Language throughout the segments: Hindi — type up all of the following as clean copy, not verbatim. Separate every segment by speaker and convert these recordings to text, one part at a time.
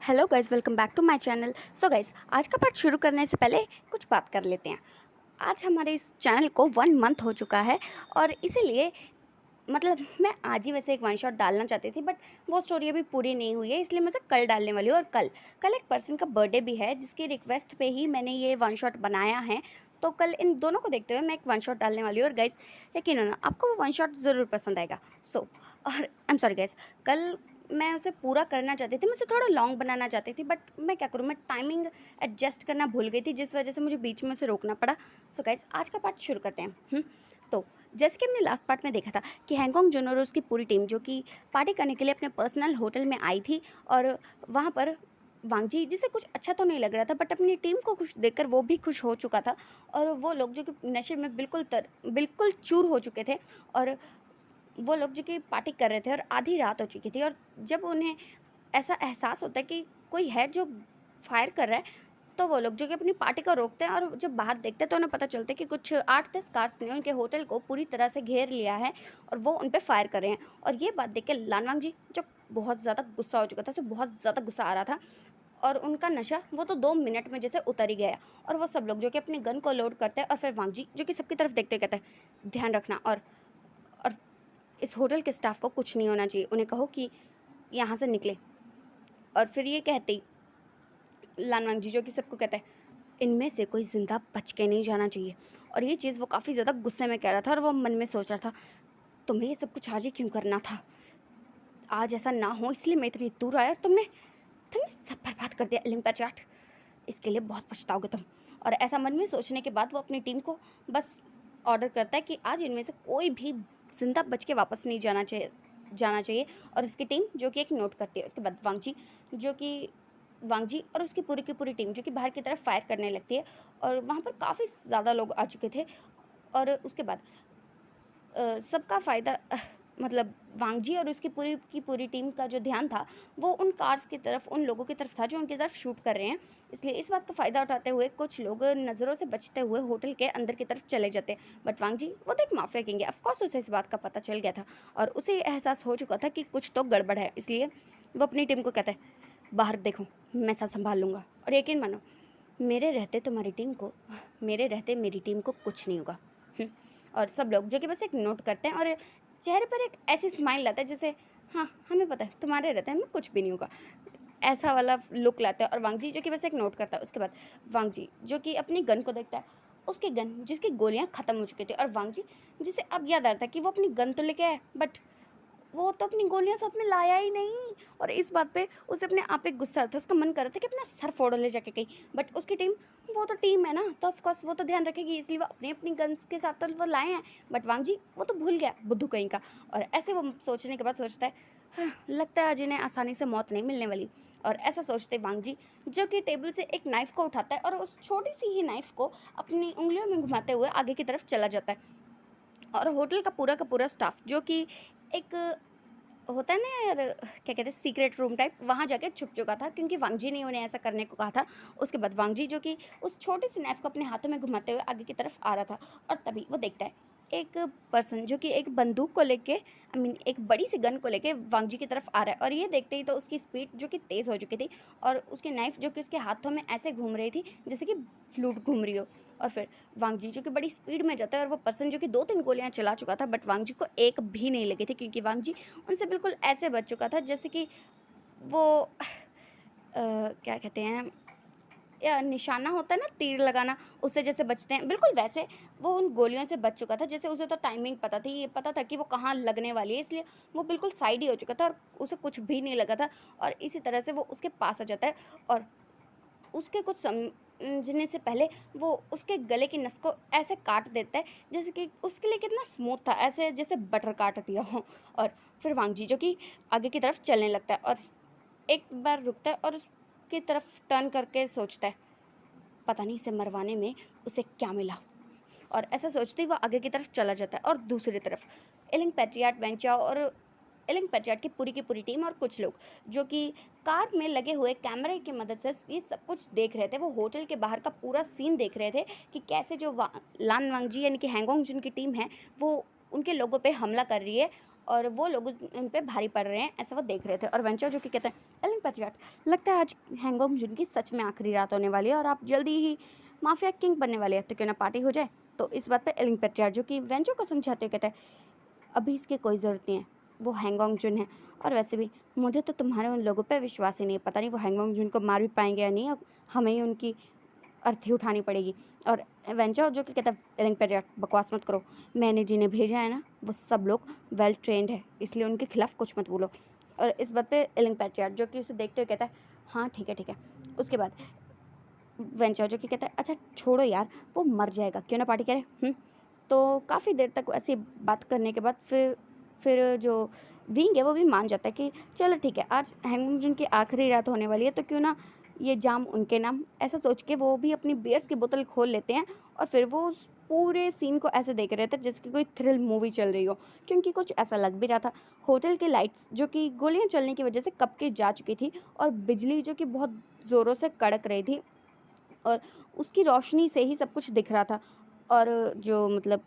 Speaker 1: Hello guys, welcome back to my channel. So guys, आज का पार्ट शुरू करने से पहले कुछ बात कर लेते हैं। आज हमारे इस चैनल को 1 मंथ हो चुका है और इसीलिए मतलब मैं आज ही वैसे एक वन शॉट डालना चाहती थी, बट वो स्टोरी अभी पूरी नहीं हुई है, इसलिए मैं उसे कल डालने वाली हूँ। और कल कल एक पर्सन का बर्थडे भी है जिसकी रिक्वेस्ट पे ही मैंने ये वन शॉट बनाया है। तो कल इन दोनों को देखते हुए मैं एक वन शॉट डालने वाली हूँ। और गाइस, यकीन होना आपको वो वन शॉट ज़रूर पसंद आएगा। और आई एम सॉरी गाइस, कल मैं उसे पूरा करना चाहती थी, मैं उसे थोड़ा लॉन्ग बनाना चाहती थी, बट मैं क्या करूँ, मैं टाइमिंग एडजस्ट करना भूल गई थी, जिस वजह से मुझे बीच में उसे रोकना पड़ा। सो गाइस, आज का पार्ट शुरू करते हैं। तो जैसे कि हमने लास्ट पार्ट में देखा था कि हैंगकांग जून और उसकी पूरी टीम जो कि पार्टी करने के लिए अपने पर्सनल होटल में आई थी, और वहाँ पर वांग जी, जिसे कुछ अच्छा तो नहीं लग रहा था, बट अपनी टीम को खुश देखकर वो भी खुश हो चुका था। और वो लोग जो कि नशे में बिल्कुल चूर हो चुके थे, और वो लोग जो कि पार्टी कर रहे थे और आधी रात हो चुकी थी। और जब उन्हें ऐसा एहसास होता है कि कोई है जो फायर कर रहा है, तो वो लोग जो कि अपनी पार्टी को रोकते हैं, और जब बाहर देखते हैं तो उन्हें पता चलता है कि कुछ 8-10 कार्स ने उनके होटल को पूरी तरह से घेर लिया है और वो उन पे फायर कर रहे हैं। और ये बात देख के लानवांग जी जो बहुत ज़्यादा गुस्सा हो चुका था, उसे बहुत ज़्यादा गुस्सा आ रहा था, और उनका नशा वो तो 2 मिनट में जैसे उतर ही गया। और वो सब लोग जो कि अपने गन को लोड करते हैं, और फिर वांग जी जो कि सबकी तरफ देखते हुए कहते हैं, ध्यान रखना, और इस होटल के स्टाफ को कुछ नहीं होना चाहिए, उन्हें कहो कि यहाँ से निकले। और फिर ये कहते ही लानवांग जी जो कि सबको कहता है, इनमें से कोई ज़िंदा बच के नहीं जाना चाहिए। और ये चीज़ वो काफ़ी ज़्यादा गुस्से में कह रहा था, और वो मन में सोच रहा था, तुम्हें ये सब कुछ आज ही क्यों करना था? आज ऐसा ना हो इसलिए मैं इतनी दूर आया, और तुमने तुमने सब बर्बाद कर दिया इलिंग चाट। इसके लिए बहुत पछताओगे तुम। और ऐसा मन में सोचने के बाद वो अपनी टीम को बस ऑर्डर करता है कि आज इनमें से कोई भी ज़िंदा बच के वापस नहीं जाना चाहिए। और उसकी टीम जो कि एक नोट करती है। उसके बाद वांग जी और उसकी पूरी की पूरी टीम जो कि बाहर की तरफ फायर करने लगती है, और वहाँ पर काफ़ी ज़्यादा लोग आ चुके थे। और उसके बाद सबका फ़ायदा मतलब वांग जी और उसकी पूरी की पूरी टीम का जो ध्यान था वो उन कार्स की तरफ, उन लोगों की तरफ था जो उनकी तरफ शूट कर रहे हैं। इसलिए इस बात का फ़ायदा उठाते हुए कुछ लोग नज़रों से बचते हुए होटल के अंदर की तरफ चले जाते हैं। बट वांग जी वो तो एक माफिया किंग है, ऑफकोर्स उसे इस बात का पता चल गया था, और उसे ये एहसास हो चुका था कि कुछ तो गड़बड़ है। इसलिए वो अपनी टीम को कहता है, बाहर देखो, मैं सब संभाल लूँगा, और यकीन मानो, मेरे रहते मेरी टीम को कुछ नहीं होगा। और सब लोग जो कि बस एक नोट करते हैं, और चेहरे पर एक ऐसी स्माइल लाता है जैसे, हाँ हमें पता है तुम्हारे रहते हमें कुछ भी नहीं होगा, ऐसा वाला लुक लाता है। और वांग जी जो कि बस एक नोट करता है। उसके बाद वांग जी जो कि अपनी गन को देखता है, उसकी गन जिसकी गोलियां ख़त्म हो चुकी थी, और वांग जी जिसे अब याद आता है कि वो अपनी गन तो लेके आया, बट वो तो अपनी गोलियां साथ में लाया ही नहीं। और इस बात पे उसे अपने आप पे गुस्सा था, उसका मन कर रहा था कि अपना सर फोड़ ले जाके कहीं, बट उसकी टीम, वो तो टीम है ना, तो ऑफकोर्स वो तो ध्यान रखेगी, इसलिए वो अपनी अपनी गन्स के साथ तो वो लाए हैं। बट वांग जी वो तो भूल गया, बुद्धू कहीं का। और ऐसे वो सोचने के बाद सोचता है, हाँ, लगता है आज इन्हें आसानी से मौत नहीं मिलने वाली। और ऐसा सोचते वांग जी जो कि टेबल से एक नाइफ़ को उठाता है, और उस छोटी सी ही नाइफ़ को अपनी उंगलियों में घुमाते हुए आगे की तरफ चला जाता है। और होटल का पूरा स्टाफ जो कि एक होता है ना यार, क्या कहते हैं, सीक्रेट रूम टाइप, वहाँ जाके छुप चुका था, क्योंकि वांग जी ने उन्हें ऐसा करने को कहा था। उसके बाद वांग जी जो कि उस छोटे से नाइफ को अपने हाथों में घुमाते हुए आगे की तरफ आ रहा था, और तभी वो देखता है एक पर्सन जो कि एक बंदूक को लेके, आई मीन एक बड़ी सी गन को लेके वांग जी की तरफ आ रहा है। और ये देखते ही तो उसकी स्पीड जो कि तेज़ हो चुकी थी, और उसकी नाइफ जो कि उसके हाथों में ऐसे घूम रही थी जैसे कि फ्लूट घूम रही हो। और फिर वांग जी जो कि बड़ी स्पीड में जाता है, और वो पर्सन जो कि 2-3 गोलियां चला चुका था, बट वांग जी को एक भी नहीं लगी थी, क्योंकि वांग जी उनसे बिल्कुल ऐसे बच चुका था जैसे कि वो क्या कहते हैं, या निशाना होता है ना, तीर लगाना, उससे जैसे बचते हैं, बिल्कुल वैसे वो उन गोलियों से बच चुका था। जैसे उसे तो टाइमिंग पता थी, ये पता था कि वो कहाँ लगने वाली है, इसलिए वो बिल्कुल साइड ही हो चुका था, और उसे कुछ भी नहीं लगा था। और इसी तरह से वो उसके पास आ जाता है, और उसके कुछ समझने से पहले वो उसके गले की नस को ऐसे काट देता है जैसे कि उसके लिए कितना स्मूथ था, ऐसे जैसे बटर काट दिया हो। और फिर वांग जी जो कि आगे की तरफ चलने लगता है, और एक बार रुकता है, और उसकी तरफ टर्न करके सोचता है, पता नहीं इसे मरवाने में उसे क्या मिला। और ऐसा सोचते ही वो आगे की तरफ चला जाता है। और दूसरी तरफ एलिंग पैट्रियाट, वेंचा और एलिंग पैट्रियाट की पूरी टीम और कुछ लोग जो कि कार में लगे हुए कैमरे की मदद से ये सब कुछ देख रहे थे। वो होटल के बाहर का पूरा सीन देख रहे थे कि कैसे जो लान वांगजी यानी कि हैंगोंग जिनकी टीम है वो उनके लोगों पे हमला कर रही है, और वो लोग उन पे भारी पड़ रहे हैं ऐसा वो देख रहे थे। और वेंचर जो कि कहता है, एलन पैट्रियट लगता है आज हैंगओंग जुन की सच में आखिरी रात होने वाली है और आप जल्दी ही माफिया किंग बनने वाले हैं, तो क्यों ना पार्टी हो जाए। तो इस बात पे एलन पैट्रियट जो कि वेंचर को समझाते हुए कहता है, अभी इसकी कोई ज़रूरत नहीं है, वो हैंगओंग जुन है। और वैसे भी मुझे तो तुम्हारे उन लोगों पे विश्वास ही नहीं है, पता नहीं वो हैंगओंग जुन को मार भी पाएंगे या नहीं, और हमें ही उनकी अर्थी उठानी पड़ेगी। और वेंचर जो कि कहता है, एलन पैट्रियट बकवास मत करो, मैंने जिन्हें भेजा है ना वो सब लोग वेल ट्रेंड है, इसलिए उनके खिलाफ कुछ मत बोलो। और इस बात पे एलन पैट्रियट जो कि उसे देखते हुए कहता है, हाँ ठीक है ठीक है। उसके बाद वेंचर जो कि कहता है, अच्छा छोड़ो यार, वो मर जाएगा, क्यों ना पार्टी करें। तो काफ़ी देर तक ऐसी बात करने के बाद फिर जो विंग है वो भी मान जाता है कि चलो ठीक है, आज हैंगओंग जुन की आखिरी रात होने वाली है, तो क्यों ना ये जाम उनके नाम। ऐसा सोच के वो भी अपनी बियर्स की बोतल खोल लेते हैं और फिर वो उस पूरे सीन को ऐसे देख रहे थे जैसे कि कोई थ्रिल मूवी चल रही हो, क्योंकि कुछ ऐसा लग भी रहा था। होटल के लाइट्स जो कि गोलियां चलने की वजह से कब के जा चुकी थी और बिजली जो कि बहुत ज़ोरों से कड़क रही थी, और उसकी रोशनी से ही सब कुछ दिख रहा था। और जो मतलब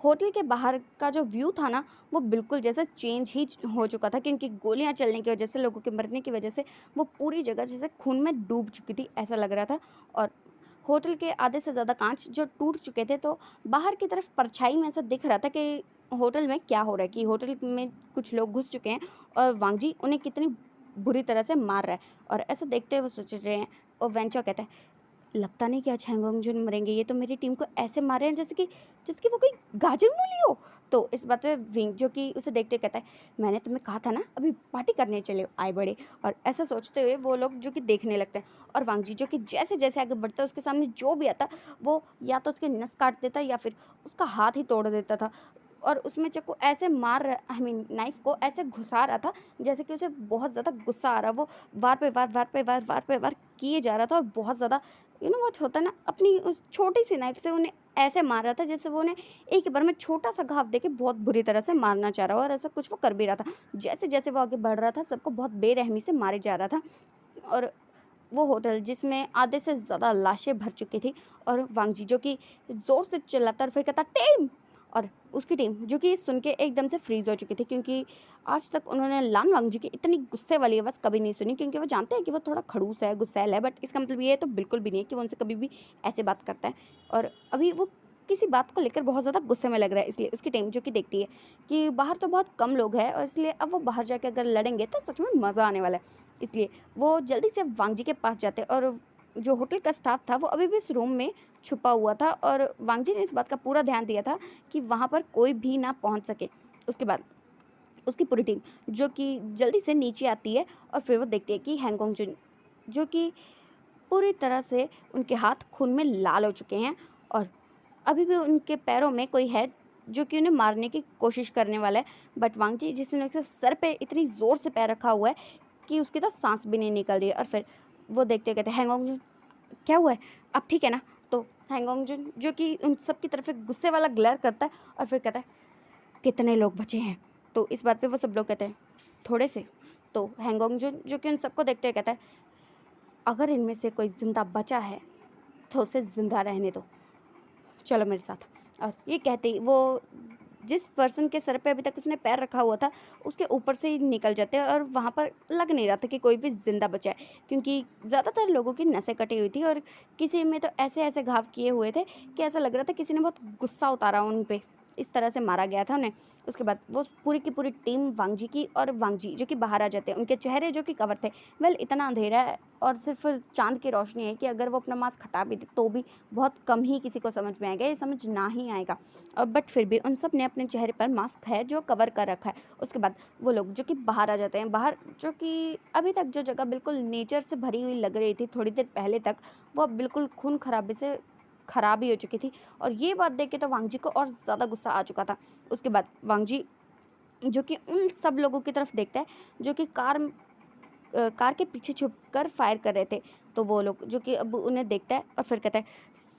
Speaker 1: होटल के बाहर का जो व्यू था ना, वो बिल्कुल जैसे चेंज ही हो चुका था, क्योंकि गोलियां चलने की वजह से, लोगों के मरने की वजह से वो पूरी जगह जैसे खून में डूब चुकी थी ऐसा लग रहा था। और होटल के आधे से ज़्यादा कांच जो टूट चुके थे, तो बाहर की तरफ परछाई में ऐसा दिख रहा था कि होटल में क्या हो रहा है, कि होटल में कुछ लोग घुस चुके हैं और वांगजी उन्हें कितनी बुरी तरह से मार रहा है। और ऐसा देखते हुए वो सोच रहे हैं। और वेंचर कहता है, लगता नहीं कि आज हैंगओंग जुन मरेंगे, ये तो मेरी टीम को ऐसे मार रहे हैं जैसे कि वो कोई गाजर मूली हो। तो इस बात पे विंग जो कि उसे देखते हुए कहता है, मैंने तुम्हें कहा था ना अभी पार्टी करने चले आए बड़े। और ऐसा सोचते हुए वो लोग जो कि देखने लगते हैं, और वांगजी जो कि जैसे जैसे आगे बढ़ता है उसके सामने जो भी आता वो या तो उसके नस काट देता या फिर उसका हाथ ही तोड़ देता था। और उसमें चाकू ऐसे आई मीन नाइफ को ऐसे घुसा रहा था जैसे कि उसे बहुत ज़्यादा गुस्सा आ रहा, वो वार किए जा रहा था। और बहुत ज़्यादा व्हाट होता है ना, अपनी उस छोटी सी नाइफ से उन्हें ऐसे मार रहा था जैसे वो उन्हें एक ही बार में छोटा सा घाव देके बहुत बुरी तरह से मारना चाह रहा हो। और ऐसा कुछ वो कर भी रहा था। जैसे जैसे वो आगे बढ़ रहा था सबको बहुत बेरहमी से मारे जा रहा था। और वो होटल जिसमें आधे से ज़्यादा लाशें भर चुकी थी, और वांगजी जो कि ज़ोर से चिल्लाता और फिर कहता टीम। और उसकी टीम जो कि सुन के एकदम से फ्रीज़ हो चुकी थी, क्योंकि आज तक उन्होंने लान वांगजी की इतनी गुस्से वाली आवाज़ कभी नहीं सुनी, क्योंकि वो जानते हैं कि वो थोड़ा खड़ूस है, गुस्सैल है, बट इसका मतलब ये तो बिल्कुल भी नहीं है कि वो उनसे कभी भी ऐसे बात करता है। और अभी वो किसी बात को लेकर बहुत ज़्यादा गुस्से में लग रहा है, इसलिए उसकी टीम जो कि देखती है कि बाहर तो बहुत कम लोग हैं, और इसलिए अब वो बाहर जाके अगर लड़ेंगे तो सच में मज़ा आने वाला है। इसलिए वो जल्दी से वांगजी के पास जाते हैं, और जो होटल का स्टाफ था वो अभी भी इस रूम में छुपा हुआ था, और वांगजी ने इस बात का पूरा ध्यान दिया था कि वहाँ पर कोई भी ना पहुँच सके। उसके बाद उसकी पूरी टीम जो कि जल्दी से नीचे आती है, और फिर वो देखती है कि हैंगओंग जुन जो कि पूरी तरह से उनके हाथ खून में लाल हो चुके हैं, और अभी भी उनके पैरों में कोई है जो कि उन्हें मारने की कोशिश करने वाला है। बट वांगजी जिसने उसके सर पे इतनी ज़ोर से पैर रखा हुआ है कि उसकी तो सांस भी नहीं निकल रही है। और फिर वो देखते कहते हैं, हैंगओंग जुन क्या हुआ है, अब ठीक है ना। तो हैंगओंग जुन जो कि उन सब की तरफ एक गुस्से वाला ग्लेयर करता है, और फिर कहता है, कितने लोग बचे हैं। तो इस बात पे वो सब लोग कहते हैं, थोड़े से। तो हैंगओंग जुन जो कि उन सबको देखते हुए कहता है, अगर इनमें से कोई ज़िंदा बचा है तो उसे ज़िंदा रहने दो, चलो मेरे साथ। और ये कहते ही वो जिस पर्सन के सर पे अभी तक उसने पैर रखा हुआ था उसके ऊपर से ही निकल जाते हैं, और वहाँ पर लग नहीं रहा था कि कोई भी ज़िंदा बचा है, क्योंकि ज़्यादातर लोगों की नसें कटी हुई थी, और किसी में तो ऐसे ऐसे घाव किए हुए थे कि ऐसा लग रहा था किसी ने बहुत गुस्सा उतारा उन पे, इस तरह से मारा गया था उन्हें। उसके बाद वो पूरी की पूरी टीम वांगजी की, और वांगजी जो कि बाहर आ जाते हैं, उनके चेहरे जो कि कवर थे। वेल इतना अंधेरा है और सिर्फ चांद की रोशनी है कि अगर वो अपना मास्क हटा भी दे तो भी बहुत कम ही किसी को समझ में आएगा, ये समझ ना ही आएगा। बट फिर भी उन सब ने अपने चेहरे पर मास्क है जो कवर कर रखा है। उसके बाद वो लोग जो कि बाहर आ जाते हैं, बाहर जो कि अभी तक जो जगह बिल्कुल नेचर से भरी हुई लग रही थी थोड़ी देर पहले तक, वो अब बिल्कुल खून खराबे से खराब ही हो चुकी थी। और ये बात देख के तो वांगजी को और ज़्यादा गुस्सा आ चुका था। उसके बाद वांगजी जो कि उन सब लोगों की तरफ देखता है जो कि कार के पीछे छुपकर फायर कर रहे थे। तो वो लोग जो कि अब उन्हें देखता है और फिर कहता है,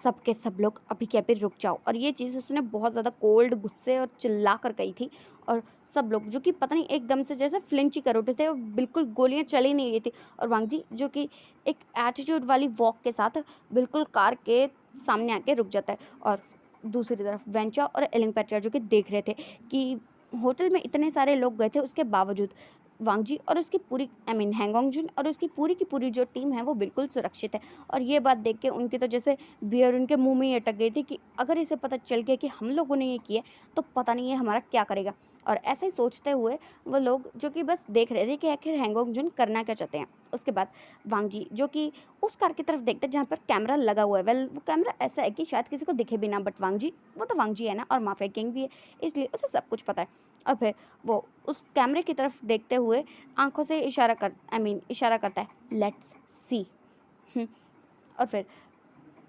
Speaker 1: सब के सब लोग अभी के अभी रुक जाओ। और ये चीज़ उसने बहुत ज़्यादा कोल्ड गुस्से और चिल्ला कर कही थी। और सब लोग जो कि पता नहीं एकदम से जैसे फ्लिंच ही कर उठे थे, और बिल्कुल गोलियां चल ही नहीं रही थी। और वांगजी जो कि एक एटीट्यूड वाली वॉक के साथ बिल्कुल कार के सामने आके रुक जाता है। और दूसरी तरफ वेंचा और एलिंग पैट्रिया जो कि देख रहे थे कि होटल में इतने सारे लोग गए थे, उसके बावजूद वांग जी और उसकी पूरी हैंगोंग जुन और उसकी पूरी की पूरी जो टीम है वो बिल्कुल सुरक्षित है। और ये बात देख के उनकी तो जैसे बियर उनके मुंह में ही अटक गई थी कि अगर इसे पता चल गया कि हम लोगों ने ये किया तो पता नहीं ये हमारा क्या करेगा। और ऐसे ही सोचते हुए वो लोग जो कि बस देख रहे थे कि आखिर हैंगोंग जुन करना क्या चाहते हैं। उसके बाद वांग जी जो कि उस कार की तरफ देखते हैं जहाँ पर कैमरा लगा हुआ है। वेल, वो कैमरा ऐसा है कि शायद किसी को दिखे भी ना, बट वांग जी, वो तो वांग जी है ना, और माफिया किंग भी है, इसलिए उसे सब कुछ पता है। और फिर वो उस कैमरे की तरफ देखते हुए आंखों से इशारा इशारा करता है, लेट्स सी। और फिर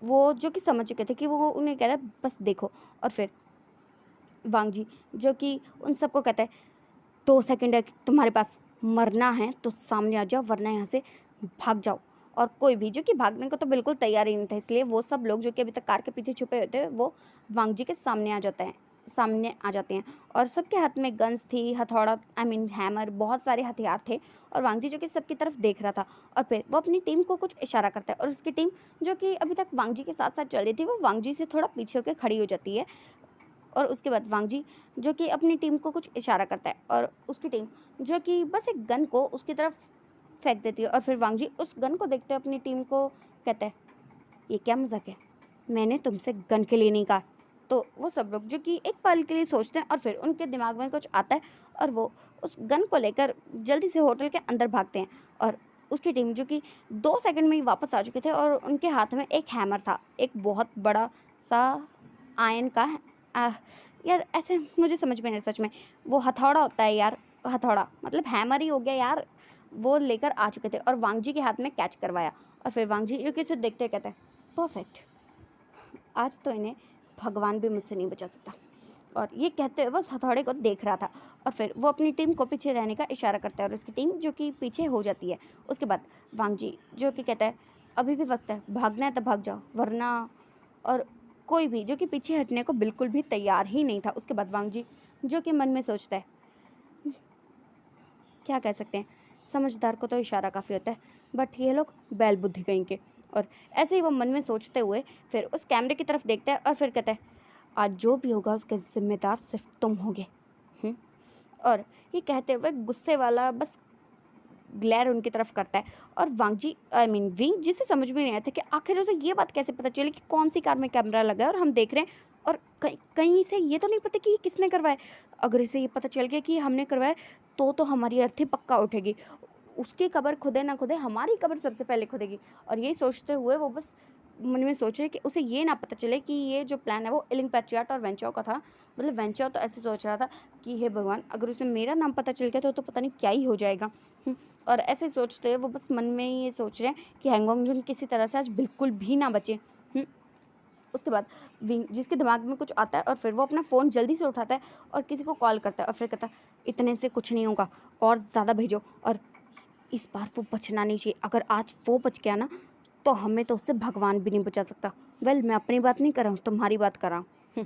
Speaker 1: वो जो कि समझ चुके थे कि वो उन्हें कह रहा है बस देखो। और फिर वांग जी जो कि उन सबको कहता है, 2 सेकंड है कि तुम्हारे पास, मरना है तो सामने आ जाओ वरना यहाँ से भाग जाओ। और कोई भी जो कि भागने को तो बिल्कुल तैयार ही नहीं था, इसलिए वो सब लोग जो कि अभी तक कार के पीछे छुपे हुए थे वो वांग जी के सामने आ जाते हैं। और सबके हाथ में गन्स थी, हथौड़ा, हैमर, बहुत सारे हथियार थे। और वांग जी जो कि सबकी तरफ देख रहा था। और फिर वो अपनी टीम को कुछ इशारा करता है और उसकी टीम जो कि अभी तक वांग जी के साथ साथ चल रही थी वो वांग जी से थोड़ा पीछे होकर खड़ी हो जाती है। और उसके बाद वांग जी जो कि अपनी टीम को कुछ इशारा करता है और उसकी टीम जो कि बस एक गन को उसकी तरफ फेंक देती है। और फिर वांग जी उस गन को देखते अपनी टीम को कहते हैं, ये क्या मजाक है, मैंने तुमसे गन के लिए नहीं कहा। तो वो सब लोग जो कि एक पल के लिए सोचते हैं और फिर उनके दिमाग में कुछ आता है और वो उस गन को लेकर जल्दी से होटल के अंदर भागते हैं। और उसकी टीम जो कि 2 सेकंड में ही वापस आ चुके थे और उनके हाथ में एक हैमर था, एक बहुत बड़ा सा आयन का यार ऐसे मुझे समझ में नहीं, सच में वो हथौड़ा होता है यार, हथौड़ा मतलब हैमर ही हो गया यार, वो लेकर आ चुके थे और वांग जी के हाथ में कैच करवाया। और फिर वांग जी जो कि उसे देखते कहते हैं, परफेक्ट, आज तो इन्हें भगवान भी मुझसे नहीं बचा सकता। और ये कहते हुए बस हथौड़े को देख रहा था। और फिर वो अपनी टीम को पीछे रहने का इशारा करता है और उसकी टीम जो कि पीछे हो जाती है। उसके बाद वांग जी जो कि कहता है, अभी भी वक्त है, भागना है तो भाग जाओ वरना। और कोई भी जो कि पीछे हटने को बिल्कुल भी तैयार ही नहीं था। उसके बाद वांग जी जो कि मन में सोचता है, क्या कह सकते हैं, समझदार को तो इशारा काफ़ी होता है, बट ये लोग बैल बुद्धि कहीं के। और ऐसे ही वो मन में सोचते हुए फिर उस कैमरे की तरफ देखता है और फिर कहता है, आज जो भी होगा उसके जिम्मेदार सिर्फ तुम होगे। और ये कहते हुए गुस्से वाला बस ग्लेयर उनकी तरफ करता है। और वांग जी विंग जिसे समझ में नहीं आता कि आखिर उसे ये बात कैसे पता चली कि कौन सी कार में कैमरा लगा है और हम देख रहे हैं और कहीं से ये तो नहीं पता कि ये किसने करवाया। अगर इसे ये पता चल गया कि हमने करवाया तो हमारी अर्थी पक्का उठेगी, उसकी कब्र खुदे ना खुदे हमारी कब्र सबसे पहले खुदेगी। और यही सोचते हुए वो बस मन में सोच रहे कि उसे ये ना पता चले कि ये जो प्लान है वो इलिंग पैट्रियाट और वेंचाओ का था। मतलब वेंचाओ तो ऐसे सोच रहा था कि हे भगवान, अगर उसे मेरा नाम पता चल गया तो पता नहीं क्या ही हो जाएगा। और ऐसे सोचते हुए वो बस मन में ही ये सोच रहे हैं कि हैंगोंग जुन किसी तरह से आज बिल्कुल भी ना बचे। उसके बाद विंग जिसके दिमाग में कुछ आता है और फिर वो अपना फ़ोन जल्दी से उठाता है और किसी को कॉल करता है और फिर कहता है, इतने से कुछ नहीं होगा, और ज़्यादा भेजो, और इस बार वो बचना नहीं चाहिए, अगर आज वो बच गया ना तो हमें तो उससे भगवान भी नहीं बचा सकता। वेल, मैं अपनी बात नहीं कर रहा हूँ, तुम्हारी बात कर रहा हूँ।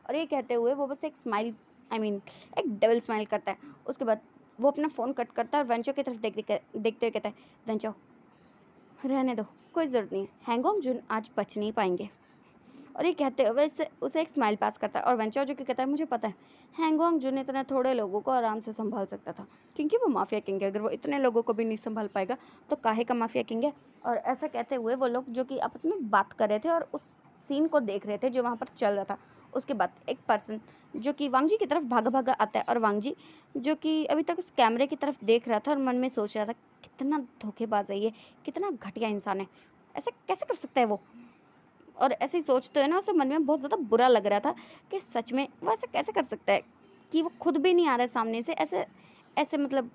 Speaker 1: और ये कहते हुए वो बस एक स्माइल एक डबल स्माइल करता है। उसके बाद वो अपना फ़ोन कट करता है और वेंचो की तरफ देखते हुए कहता है, वेंचो रहने दो, कोई ज़रूरत नहीं है, हैंगोंग जुन आज बच नहीं पाएंगे। और ये कहते हुए उसे एक स्माइल पास करता है और वेंचर जो कि कहता है, मुझे पता है हैंगोंग जुन इतने थोड़े लोगों को आराम से संभाल सकता था, क्योंकि वो माफिया किंग है, अगर वो इतने लोगों को भी नहीं संभाल पाएगा तो काहे का माफिया किंग है। और ऐसा कहते हुए वो लोग जो कि आपस में बात कर रहे थे और उस सीन को देख रहे थे जो वहाँ पर चल रहा था। उसके बाद एक पर्सन जो कि वांग जी की तरफ भागा भागा आता है और वांग जी जो कि अभी तक उस कैमरे की तरफ देख रहा था और मन में सोच रहा था, कितना धोखेबाज है ये, कितना घटिया इंसान है, ऐसे कैसे कर सकता है वो। और ऐसे ही सोचते हैं ना, उसे मन में बहुत ज़्यादा बुरा लग रहा था कि सच में वो ऐसे कैसे कर सकता है कि वो खुद भी नहीं आ रहा है सामने से, ऐसे ऐसे मतलब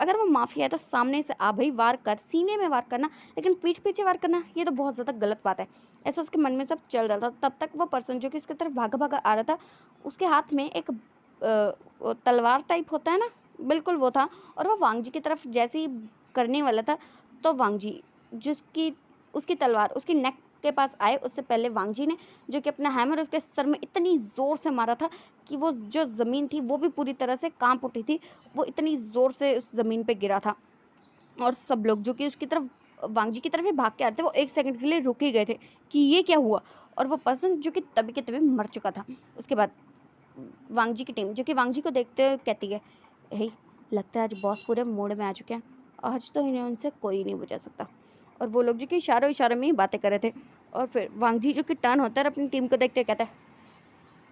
Speaker 1: अगर वो माफिया है तो सामने से आ भाई वार कर, सीने में वार करना, लेकिन पीठ पीछे वार करना ये तो बहुत ज़्यादा गलत बात है। ऐसा उसके मन में सब चल रहा था। तब तक वो पर्सन जो कि उसकी तरफ भागा भागा आ रहा था, उसके हाथ में एक वो तलवार टाइप होता है ना, बिल्कुल वो था। और वो वांग जी की तरफ जैसे ही करने वाला था तो वांग जी जिसकी उसकी तलवार उसकी नेक के पास आए उससे पहले वांग जी ने जो कि अपना हैमर उसके सर में इतनी ज़ोर से मारा था कि वो जो ज़मीन थी वो भी पूरी तरह से कांप उठी थी, वो इतनी ज़ोर से उस ज़मीन पे गिरा था। और सब लोग जो कि उसकी तरफ वांग जी की तरफ ही भाग के आ रहे थे वो 1 सेकंड के लिए रुक ही गए थे कि ये क्या हुआ। और वो पर्सन जो कि तभी के तभी मर चुका था। उसके बाद वांगजी की टीम जो कि वांगजी को देखते हुए कहती है, यही लगता है आज बॉस पूरे मूड में आ चुके हैं, आज तो इन्हें उनसे कोई नहीं बचा सकता। और वो लोग जो कि इशारों इशारों में ही बातें कर रहे थे। और फिर वांगजी जो कि टर्न होता है और अपनी टीम को देखते हुए कहता है,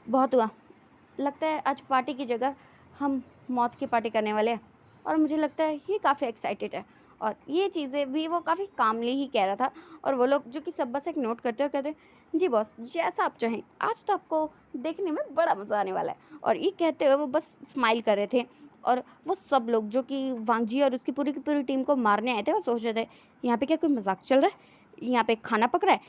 Speaker 1: बहुत हुआ, लगता है आज पार्टी की जगह हम मौत की पार्टी करने वाले हैं। और मुझे लगता है ये काफ़ी एक्साइटेड है। और ये चीज़ें भी वो काफ़ी कामली ही कह रहा था। और वो लोग जो कि सब बस एक नोट करते और कहते हैं, जी बॉस जैसा आप चाहें, आज तो आपको देखने में बड़ा मज़ा आने वाला है। और ये कहते हुए वो बस स्माइल कर रहे थे। और वो सब लोग जो कि वांगजी और उसकी पूरी की पूरी टीम को मारने आए थे, वो सोच रहे थे यहाँ पे क्या कोई मजाक चल रहा है, यहाँ पे खाना पक रहा है,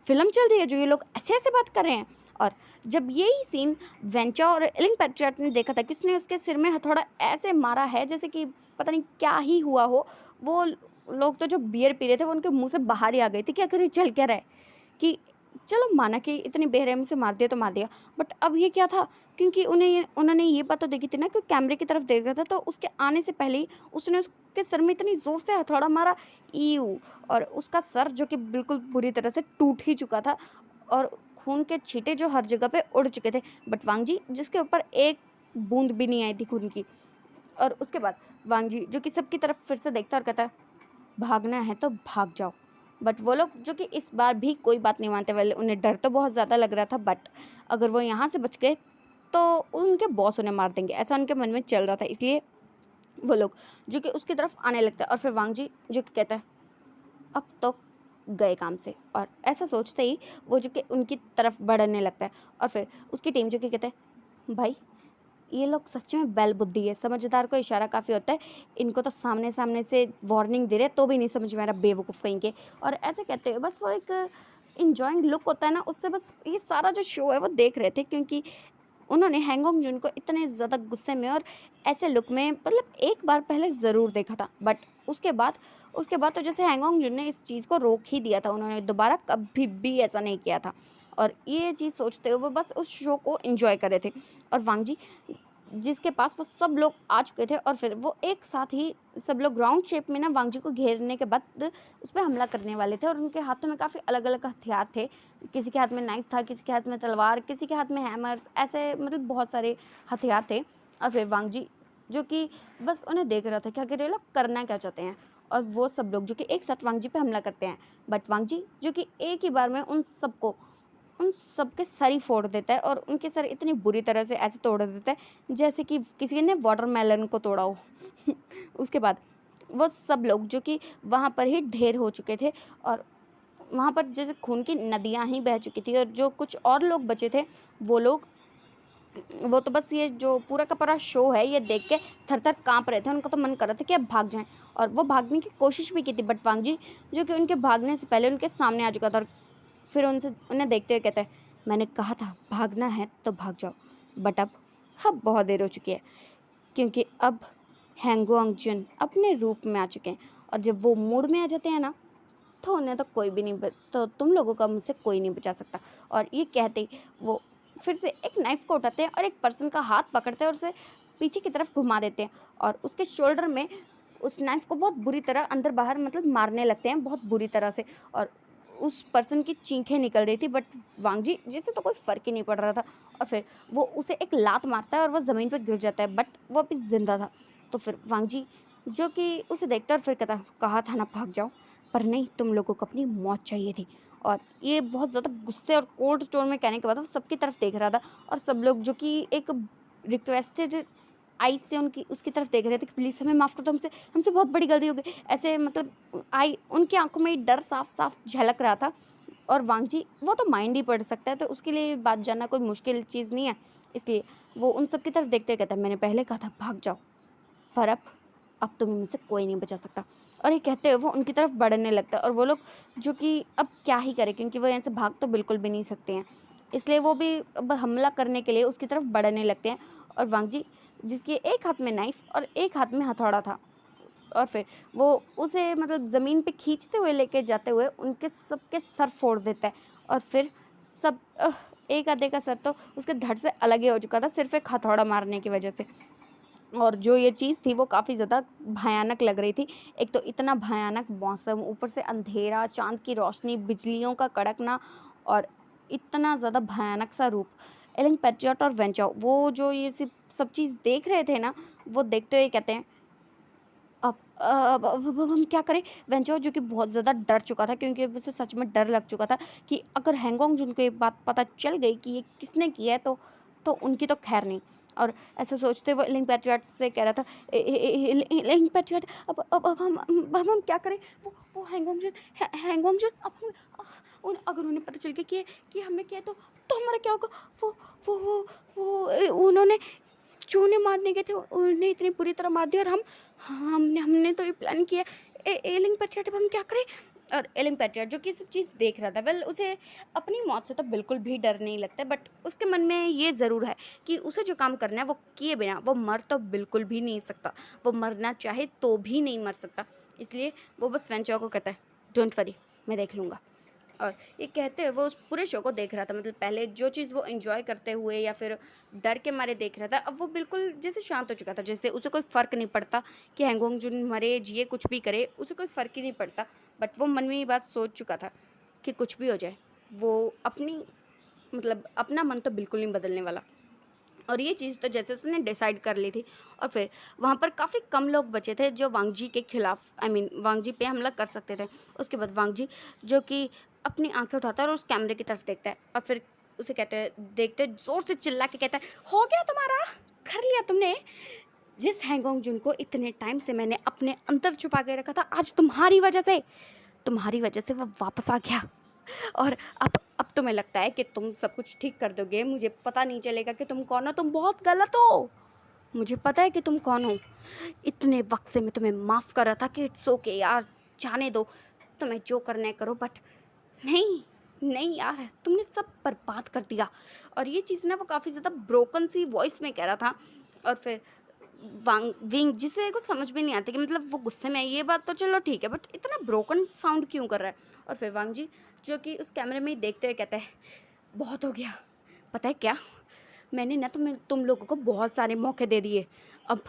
Speaker 1: फिल्म चल रही है जो ये लोग ऐसे ऐसे बात कर रहे हैं। और जब यही सीन वेंचा और इलिंग पैट्रियट ने देखा था कि उसने उसके सिर में हथौड़ा ऐसे मारा है जैसे कि पता नहीं क्या ही हुआ हो, वो लोग तो जो बियर पी रहे थे वो उनके मुंह से बाहर ही आ गई थी कि आखिर ये चल क्या रहा है। कि चलो माना कि इतनी बेरहमी से मार दिया तो मार दिया, बट अब ये क्या था, क्योंकि उन्होंने ये बात तो देखी थी ना कि कैमरे की तरफ देख रहा था, तो उसके आने से पहले ही उसने उसके सर में इतनी ज़ोर से हथौड़ा मारा, ईऊ। और उसका सर जो कि बिल्कुल बुरी तरह से टूट ही चुका था और खून के छींटे जो हर जगह पे उड़ चुके थे। बट वांगजी जिसके ऊपर एक बूंद भी नहीं आई थी खून की। और उसके बाद वांगजी जो कि सबकी तरफ फिर से देखता और कहता है, भागना है तो भाग जाओ। बट वो लोग जो कि इस बार भी कोई बात नहीं मानते वाले, उन्हें डर तो बहुत ज़्यादा लग रहा था, बट अगर वो यहाँ से बच गए तो उनके बॉस उन्हें मार देंगे, ऐसा उनके मन में चल रहा था। इसलिए वो लोग जो कि उसकी तरफ आने लगता है। और फिर वांगजी जो कि कहता है, अब तो गए काम से। और ऐसा सोचते ही वो जो कि उनकी तरफ बढ़ने लगता है। और फिर उसकी टीम जो कि कहते हैं, भाई ये लोग सच में बैल बुद्धि है, समझदार को इशारा काफ़ी होता है, इनको तो सामने सामने से वार्निंग दे रहे तो भी नहीं समझ में आ रहा, बेवकूफ़ कहीं के। और ऐसे कहते हैं, बस वो एक इंजॉइंग लुक होता है ना, उससे बस ये सारा जो शो है वो देख रहे थे, क्योंकि उन्होंने हैंगओंग जून को इतने ज़्यादा गुस्से में और ऐसे लुक में मतलब एक बार पहले ज़रूर देखा था, बट उसके बाद तो जैसे हैंगओंग जून ने इस चीज़ को रोक ही दिया था, उन्होंने दोबारा कभी भी ऐसा नहीं किया था। और ये चीज़ सोचते हुए वो बस उस शो को एंजॉय कर रहे थे। और वांगजी जिसके पास वो सब लोग आ चुके थे, और फिर वो एक साथ ही सब लोग राउंड शेप में ना वांगजी को घेरने के बाद उस पर हमला करने वाले थे। और उनके हाथों में काफ़ी अलग अलग हथियार थे, किसी के हाथ में नाइफ था, किसी के हाथ में तलवार, किसी के हाथ में हैमर्स, ऐसे मतलब बहुत सारे हथियार थे। और फिर वांगजी जो कि बस उन्हें देख रहा था कि आखिर ये लोग करना क्या चाहते हैं। और वो सब लोग जो कि एक साथ वांगजी पे हमला करते हैं, बट वांगजी जो कि एक ही बार में उन सबके सर ही फोड़ देता है। और उनके सर इतनी बुरी तरह से ऐसे तोड़ देता है जैसे कि किसी ने वाटरमेलन को तोड़ा हो। उसके बाद वो सब लोग जो कि वहाँ पर ही ढेर हो चुके थे, और वहाँ पर जैसे खून की नदियाँ ही बह चुकी थी। और जो कुछ और लोग बचे थे, वो तो बस ये जो पूरा का पूरा शो है ये देख के थर थर काँप रहे थे। उनका तो मन कर रहा था कि अब भाग जाएं, और वो भागने की कोशिश भी की थी, बट वांगजी जो कि उनके भागने से पहले उनके सामने आ चुका था। और फिर उन्हें देखते हुए कहता है, मैंने कहा था भागना है तो भाग जाओ, बट अब बहुत देर हो चुकी है, क्योंकि अब हैंगओंग जून अपने रूप में आ चुके हैं। और जब वो मूड में आ जाते हैं ना, तो उन्हें तो कोई भी नहीं तो तुम लोगों का मुझसे कोई नहीं बचा सकता। और ये कहते ही वो फिर से एक नाइफ को उठाते हैं और एक पर्सन का हाथ पकड़ते हैं और उसे पीछे की तरफ घुमा देते हैं, और उसके शोल्डर में उस नाइफ को बहुत बुरी तरह अंदर बाहर मतलब मारने लगते हैं बहुत बुरी तरह से। और उस पर्सन की चीखें निकल रही थी, बट वांगजी जिसे तो कोई फ़र्क ही नहीं पड़ रहा था। और फिर वो उसे एक लात मारता है और वो ज़मीन पे गिर जाता है, बट वो अभी ज़िंदा था। तो फिर वांगजी जो कि उसे देखता और फिर कहता, कहा था ना भाग जाओ, पर नहीं, तुम लोगों को अपनी मौत चाहिए थी। और ये बहुत ज़्यादा गुस्से और कोल्ड टोन में कहने के बाद वो सबकी तरफ देख रहा था, और सब लोग जो कि एक रिक्वेस्टेड आईज से उसकी तरफ देख रहे थे कि प्लीज़ हमें माफ़ कर दो, हमसे हमसे बहुत बड़ी गलती हो गई, ऐसे मतलब उनकी आंखों में डर साफ साफ झलक रहा था। और वांगजी वो तो माइंड ही पढ़ सकता है, तो उसके लिए बात जानना कोई मुश्किल चीज़ नहीं है। इसलिए वो उन सब की तरफ देखते कहता है, मैंने पहले कहा था भाग जाओ, पर अब तुम्हें मुझसे कोई नहीं बचा सकता। और ये कहते हुए वो उनकी तरफ बढ़ने लगता है, और वो लोग जो कि अब क्या ही करें, क्योंकि वो यहाँ से भाग तो बिल्कुल भी नहीं सकते हैं, इसलिए वो भी अब हमला करने के लिए उसकी तरफ बढ़ने लगते हैं। और वांगजी जिसके एक हाथ में नाइफ और एक हाथ में हथौड़ा था, और फिर वो उसे मतलब ज़मीन पे खींचते हुए लेके जाते हुए उनके सबके सर फोड़ देता है। और फिर सब एक आधे का सर तो उसके धड़ से अलग ही हो चुका था, सिर्फ एक हथौड़ा मारने की वजह से। और जो ये चीज़ थी वो काफ़ी ज़्यादा भयानक लग रही थी। एक तो इतना भयानक मौसम, ऊपर से अंधेरा, चाँद की रोशनी, बिजलियों का कड़कना, और इतना ज़्यादा भयानक सा रूप। एलिंग पैट्रियट और वेंचाओ वो जो ये सब चीज़ देख रहे थे ना, वो देखते हुए कहते हैं अब हम क्या करें। वेंचाओ जो कि बहुत ज़्यादा डर चुका था, क्योंकि उसे सच में डर लग चुका था कि अगर हैंगोंग जुन को ये बात पता चल गई कि ये किसने किया है तो उनकी तो खैर नहीं। और ऐसा सोचते वो एलिंग पैट्रियट से कह रहा था, एलिंग पैट्रियट अब हम क्या करें। वो हैंगोंग जुन अब अगर उन्हें पता चल गया कि हमने किया तो हमारा क्या होगा। वो उन्होंने जो उन्हें मारने गए थे उन्हें इतनी बुरी तरह मार दिया, और हमने तो ये प्लान किया। एलिंग पैट्रियट अब हम क्या करें। और एलिंग पैट्रियट जो कि सब चीज़ देख रहा था, वेल उसे अपनी मौत से तो बिल्कुल भी डर नहीं लगता, बट उसके मन में ये ज़रूर है कि उसे जो काम करना है वो किए बिना वो मर तो बिल्कुल भी नहीं सकता। वो मरना चाहे तो भी नहीं मर सकता। इसलिए वो बस वेंचाओ को कहता है, डोंट वरी, मैं देख लूँगा। और ये कहते हुए वो उस पूरे शो को देख रहा था, मतलब पहले जो चीज़ वो एंजॉय करते हुए या फिर डर के मारे देख रहा था, अब वो बिल्कुल जैसे शांत हो चुका था, जैसे उसे कोई फ़र्क नहीं पड़ता कि हैंगोंग जुन मरे जिए कुछ भी करे, उसे कोई फ़र्क ही नहीं पड़ता। बट वो मन में ये बात सोच चुका था कि कुछ भी हो जाए वो अपनी मतलब अपना मन तो बिल्कुल नहीं बदलने वाला। और ये चीज़ तो जैसे उसने डिसाइड कर ली थी। और फिर वहाँ पर काफ़ी कम लोग बचे थे जो वांग जी के खिलाफ वांग जी पे हमला कर सकते थे। उसके बाद वांग जी जो कि अपनी आंखें उठाता है और उस कैमरे की तरफ देखता है, और फिर उसे कहते हैं देखते ज़ोर से चिल्ला के कहता है, हो गया तुम्हारा, कर लिया तुमने। जिस हैंगोंग जुन को इतने टाइम से मैंने अपने अंदर छुपा के रखा था, आज तुम्हारी वजह से वो वापस आ गया। और अब तुम्हें लगता है कि तुम सब कुछ ठीक कर दोगे, मुझे पता नहीं चलेगा कि तुम कौन हो। तुम बहुत गलत हो, मुझे पता है कि तुम कौन हो। इतने वक्त से मैं तुम्हें माफ़ कर रहा था कि इट्स ओके यार, जाने दो, तुम्हें जो करना है करो, बट नहीं नहीं यार, तुमने सब बर्बाद कर दिया। और ये चीज़ ना वो काफ़ी ज़्यादा ब्रोकन सी वॉइस में कह रहा था। और फिर वांग विंग जिसे कुछ समझ में नहीं आता कि मतलब वो गुस्से में है, ये बात तो चलो ठीक है, बट इतना ब्रोकन साउंड क्यों कर रहा है। और फिर वांग जी जो कि उस कैमरे में ही देखते हुए कहता है, बहुत हो गया, पता है क्या, मैंने ना तुम लोगों को बहुत सारे मौके दे दिए, अब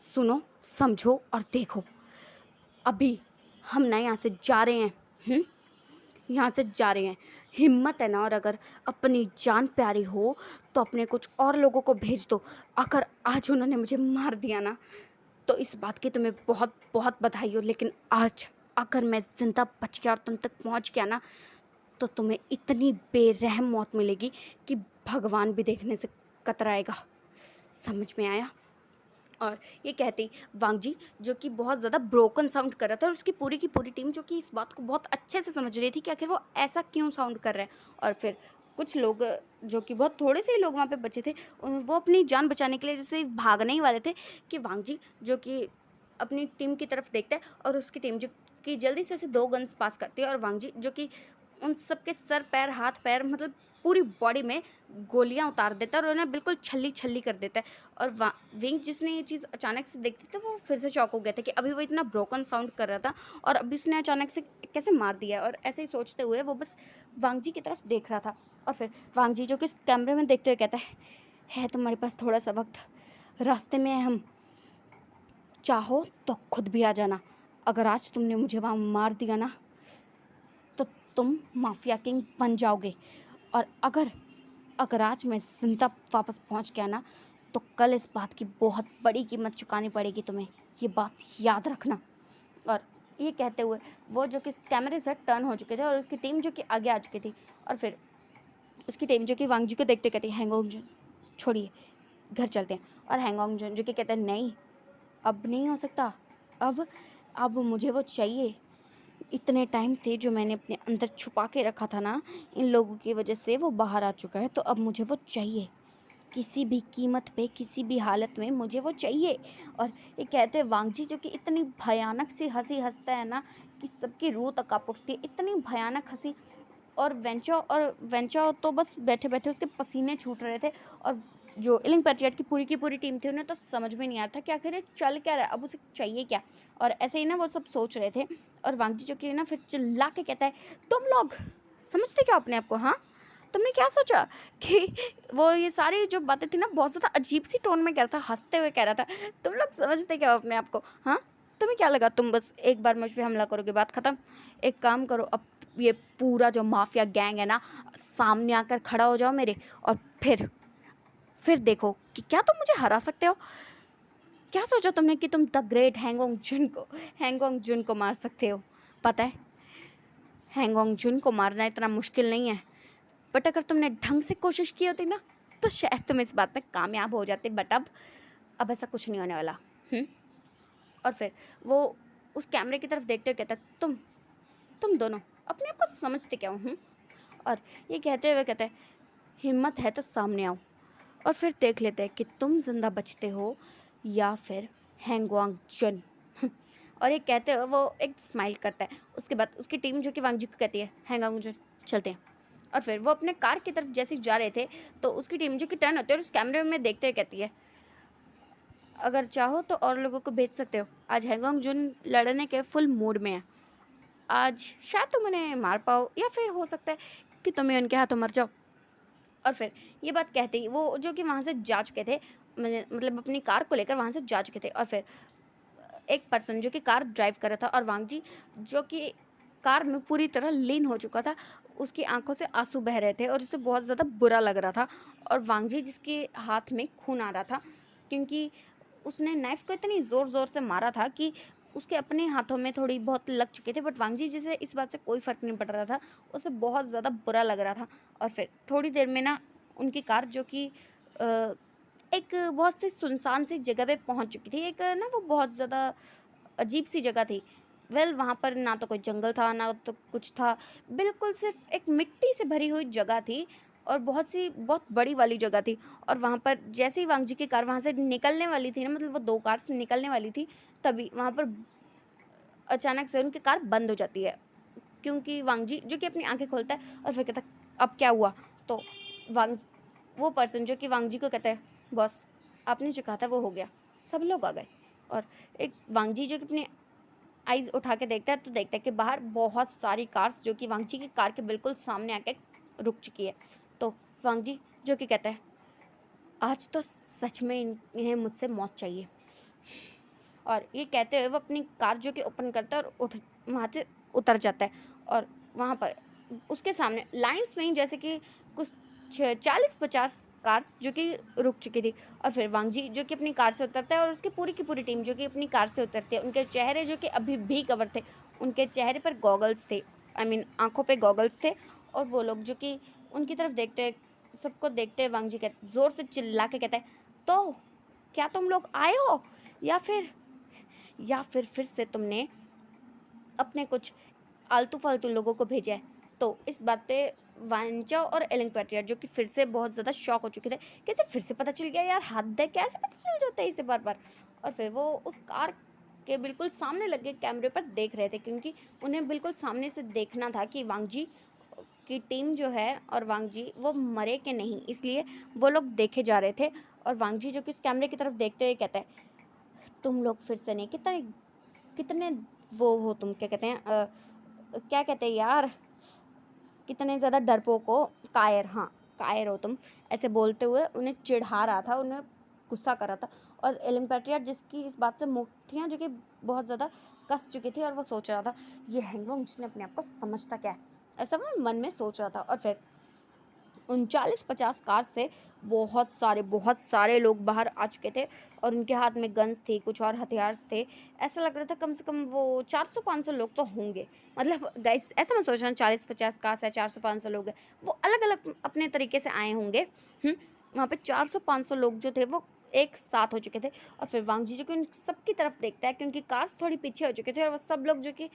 Speaker 1: सुनो समझो और देखो, अभी हम ना यहाँ से जा रहे हैं। यहाँ से जा रहे हैं, हिम्मत है ना, और अगर अपनी जान प्यारी हो तो अपने कुछ और लोगों को भेज दो। अगर आज उन्होंने मुझे मार दिया ना तो इस बात की तुम्हें बहुत बहुत बधाई हो, लेकिन आज अगर मैं ज़िंदा बच गया और तुम तक पहुँच गया ना तो तुम्हें इतनी बेरहम मौत मिलेगी कि भगवान भी देखने से कतराएगा। समझ में आया। और ये कहते ही वांग जी जो कि बहुत ज़्यादा ब्रोकन साउंड कर रहा था, और उसकी पूरी की पूरी टीम जो कि इस बात को बहुत अच्छे से समझ रही थी कि आखिर वो ऐसा क्यों साउंड कर रहा है। और फिर कुछ लोग जो कि बहुत थोड़े से ही लोग वहाँ पे बचे थे, वो अपनी जान बचाने के लिए जैसे भागने ही वाले थे कि वांग जी जो कि अपनी टीम की तरफ देखता है, और उसकी टीम जो कि जल्दी से ऐसे 2 गन्स पास करती है, और वांग जी जो कि उन सबके सर पैर हाथ पैर मतलब पूरी बॉडी में गोलियां उतार देता है और उन्हें बिल्कुल छल्ली छल्ली कर देता है। और विंग जिसने ये चीज़ अचानक से देखी तो वो फिर से शॉक हो गया था कि अभी वो इतना ब्रोकन साउंड कर रहा था और अभी उसने अचानक से कैसे मार दिया। और ऐसे ही सोचते हुए वो बस वांग जी की तरफ देख रहा था। और फिर वांग जी जो कि कैमरे में देखते हुए कहता है तुम्हारे पास थोड़ा सा वक्त, रास्ते में हम, चाहो तो खुद भी आ जाना। अगर आज तुमने मुझे वहाँ मार दिया ना तो तुम माफिया किंग बन जाओगे, और अगर आज मैं जिंदा वापस पहुंच गया ना तो कल इस बात की बहुत बड़ी कीमत चुकानी पड़ेगी तुम्हें, ये बात याद रखना। और ये कहते हुए वो जो कि कैमरे से टर्न हो चुके थे और उसकी टीम जो कि आगे आ चुकी थी, और फिर उसकी टीम जो कि वांग जी को देखते कहती है, हैंगोंग जुन छोड़िए, घर चलते हैं। और हैंगोंग जुन जो कि कहते हैं, नहीं अब नहीं हो सकता, अब मुझे वो चाहिए। इतने टाइम से जो मैंने अपने अंदर छुपा के रखा था ना, इन लोगों की वजह से वो बाहर आ चुका है, तो अब मुझे वो चाहिए, किसी भी कीमत पे किसी भी हालत में मुझे वो चाहिए। और ये कहते हैं वांग जी जो कि इतनी भयानक सी हंसी हंसता है ना कि सबकी रूह तक काँप उठती है, इतनी भयानक हंसी। और वेंचो तो बस बैठे बैठे उसके पसीने छूट रहे थे। और जो एलिंग पैट्रियट की पूरी टीम थी उन्हें तो समझ में नहीं आ रहा था कि आखिर ये चल क्या रहा है, अब उसे चाहिए क्या। और ऐसे ही ना वो सब सोच रहे थे। और वांग जी जो कि ना फिर चिल्ला के कहता है, तुम लोग समझते क्या अपने आप को, हाँ तुमने क्या सोचा कि वो ये सारी जो बातें थी ना बहुत ज़्यादा अजीब सी टोन में कह रहा था, हंसते हुए कह रहा था, तुम लोग समझते क्या अपने आप को, हाँ तुम्हें क्या लगा तुम बस एक बार मुझ पे हमला करोगे बात ख़त्म। एक काम करो, अब ये पूरा जो माफिया गैंग है ना सामने आकर खड़ा हो जाओ मेरे, और फिर फिर देखो कि क्या तुम मुझे हरा सकते हो। क्या सोचा तुमने कि तुम द ग्रेट हैंगोंग जुन को मार सकते हो। पता है हैंगोंग जुन को मारना इतना मुश्किल नहीं है, बट अगर तुमने ढंग से कोशिश की होती ना तो शायद तुम इस बात में कामयाब हो जाते, बट अब ऐसा कुछ नहीं होने वाला। हम्म। और फिर वो उस कैमरे की तरफ देखते हुए कहता है, तुम दोनों अपने आप को समझते क्या हो। और ये कहते हुए कहते हैं, हिम्मत है तो सामने आओ और फिर देख लेते हैं कि तुम जिंदा बचते हो या फिर हैंगवांग जन। और ये कहते हुए वो एक स्माइल करता है। उसके बाद उसकी टीम जो कि वांग जी को कहती है, हैंगवांग जन चलते हैं। और फिर वो अपने कार की तरफ जैसे ही जा रहे थे तो उसकी टीम जो कि टर्न होती है और उस कैमरे में देखते हुए कहती है, अगर चाहो तो और लोगों को भेज सकते हो, आज हैंगवांग जुन लड़ने के फुल मूड में है, आज शायद तुम उन्हें मार पाओ या फिर हो सकता है कि तुम्हें उनके हाथों मर जाओ। और फिर ये बात कहते ही वो जो कि वहाँ से जा चुके थे, मतलब अपनी कार को लेकर वहाँ से जा चुके थे। और फिर एक पर्सन जो कि कार ड्राइव कर रहा था और वांग जी जो कि कार में पूरी तरह लीन हो चुका था, उसकी आंखों से आंसू बह रहे थे और उसे बहुत ज़्यादा बुरा लग रहा था। और वांग जी जिसके हाथ में खून आ रहा था क्योंकि उसने नाइफ को इतनी ज़ोर ज़ोर से मारा था कि उसके अपने हाथों में थोड़ी बहुत लग चुके थे, बट वांग जी जिसे इस बात से कोई फ़र्क नहीं पड़ रहा था, उसे बहुत ज़्यादा बुरा लग रहा था। और फिर थोड़ी देर में ना उनकी कार जो कि एक बहुत सी सुनसान सी जगह पे पहुंच चुकी थी। एक ना वो बहुत ज़्यादा अजीब सी जगह थी। वहाँ पर ना तो कोई जंगल था ना तो कुछ था, बिल्कुल सिर्फ एक मिट्टी से भरी हुई जगह थी और बहुत बड़ी वाली जगह थी। और वहाँ पर जैसे ही वांग जी की कार वहाँ से निकलने वाली थी ना, मतलब वो 2 कार से निकलने वाली थी, तभी वहाँ पर अचानक से उनकी कार बंद हो जाती है क्योंकि वांग जी जो कि अपनी आंखें खोलता है और फिर कहता है, अब क्या हुआ। तो वांग वो पर्सन जो कि वांग जी को कहता है, बॉस आपने जो कहा था वो हो गया, सब लोग आ गए। और एक वांग जी जो कि अपने आइज़ उठा के देखता है तो देखता है कि बाहर बहुत सारी कार्स जो कि वांग जी की कार के बिल्कुल सामने आके रुक चुकी है। तो वांग जी जो कि कहता है, आज तो सच में इन्हें मुझसे मौत चाहिए। और ये कहते हुए वो अपनी कार जो कि ओपन करता है और वहाँ से उतर जाता है। और वहाँ पर उसके सामने लाइंस में ही जैसे कि कुछ 40-50 कार्स जो कि रुक चुकी थी। और फिर वांग जी जो कि अपनी कार से उतरता है और उसकी पूरी की पूरी टीम जो कि अपनी कार से उतरती है, उनके चेहरे जो कि अभी भी कवर थे, उनके चेहरे पर गॉगल्स थे, आई मीन आंखों पे गॉगल्स थे। और वो लोग जो कि उनकी तरफ देखते हुए, सबको देखते हुए वांग जी कहते ज़ोर से चिल्ला के कहते हैं, तो क्या तुम लोग आए हो या फिर से तुमने अपने कुछ आलतू फालतू लोगों को भेजा है। तो इस बात पे वांचा और एलिंग पैट्रियट जो कि फिर से बहुत ज़्यादा शॉक हो चुके थे, कैसे फिर से पता चल गया यार, हद है, कैसे पता चल जाता है इसे बार बार। और फिर वो उस कार के बिल्कुल सामने लगे कैमरे पर देख रहे थे क्योंकि उन्हें बिल्कुल सामने से देखना था कि वांग जी की टीम जो है और वांग जी वो मरे कि नहीं, इसलिए वो लोग देखे जा रहे थे। और वांग जी जो कि उस कैमरे की तरफ देखते हुए कहता है, तुम लोग फिर से नहीं, कितने कितने वो हो तुम, क्या कहते हैं क्या कहते हैं यार, कितने ज़्यादा डरपोक हो, कायर, हाँ कायर हो तुम। ऐसे बोलते हुए उन्हें चिढ़ा रहा था, उन्हें गुस्सा कर रहा था। और एलिन पैट्रियट जिसकी इस बात से मुठ्ठियाँ जो कि बहुत ज़्यादा कस चुकी थी और वो सोच रहा था, ये हैंगवांग जिसने अपने आप को समझता क्या है, ऐसा वो मन में सोच रहा था। और फिर 39-50 कार से बहुत सारे लोग बाहर आ चुके थे और उनके हाथ में गन्स थी, कुछ और हथियार थे। ऐसा लग रहा था कम से कम वो 400-500 लोग तो होंगे। मतलब गाइस ऐसा मत सोचना 40-50 कार से 400-500 लोग हैं, वो अलग अलग अपने तरीके से आए होंगे। वहाँ पे 400-500 लोग जो थे वो एक साथ हो चुके थे। और फिर वांग जी जो कि उन सबकी तरफ देखता है क्योंकि कार्स थोड़ी पीछे हो चुके थे और वो सब लोग जो कि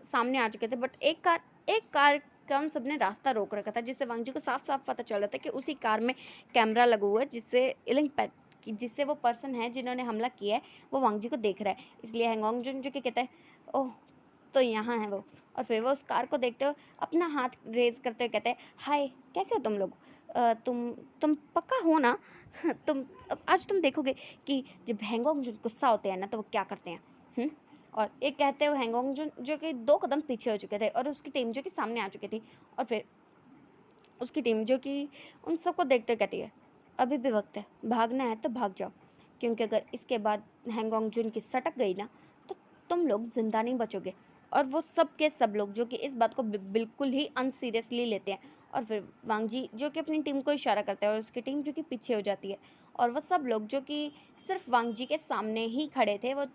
Speaker 1: सामने आ चुके थे, बट एक कार का उन सबने रास्ता रोक रखा था, जिससे वांग जी को साफ साफ पता चल रहा था कि उसी कार में कैमरा लगा हुआ है, जिससे वो पर्सन है जिन्होंने हमला किया है वो वांग जी को देख रहा है। इसलिए हैंगवांग जुन जो कि कहता है, ओह तो यहाँ है वो। और फिर वो उस कार को देखते हुए अपना हाथ रेज करते हुए कहते हैं, हाय कैसे हो तुम लोग, तुम पक्का हो ना। तुम आज तुम देखोगे कि जब हैंगवांग जुन गुस्सा होते हैं ना तो वो क्या करते हैं। और एक कहते हुए हैंगवांग जुन जो कि 2 कदम पीछे हो चुके थे और उसकी टीम जो कि सामने आ चुकी थी। और फिर उसकी टीम जो कि उन सबको देखते कहती है, अभी भी वक्त है, भागना है तो भाग जाओ, क्योंकि अगर इसके बाद हैंगवांग जुन की सटक गई ना तो तुम लोग जिंदा नहीं बचोगे। और वो सब के सब लोग जो कि इस बात को बिल्कुल ही अनसीरियसली लेते हैं। और फिर वांग जी जो कि अपनी टीम को इशारा करता है और उसकी टीम जो कि पीछे हो जाती है, और वो सब लोग जो कि सिर्फ वांग जी के सामने ही खड़े थे, वो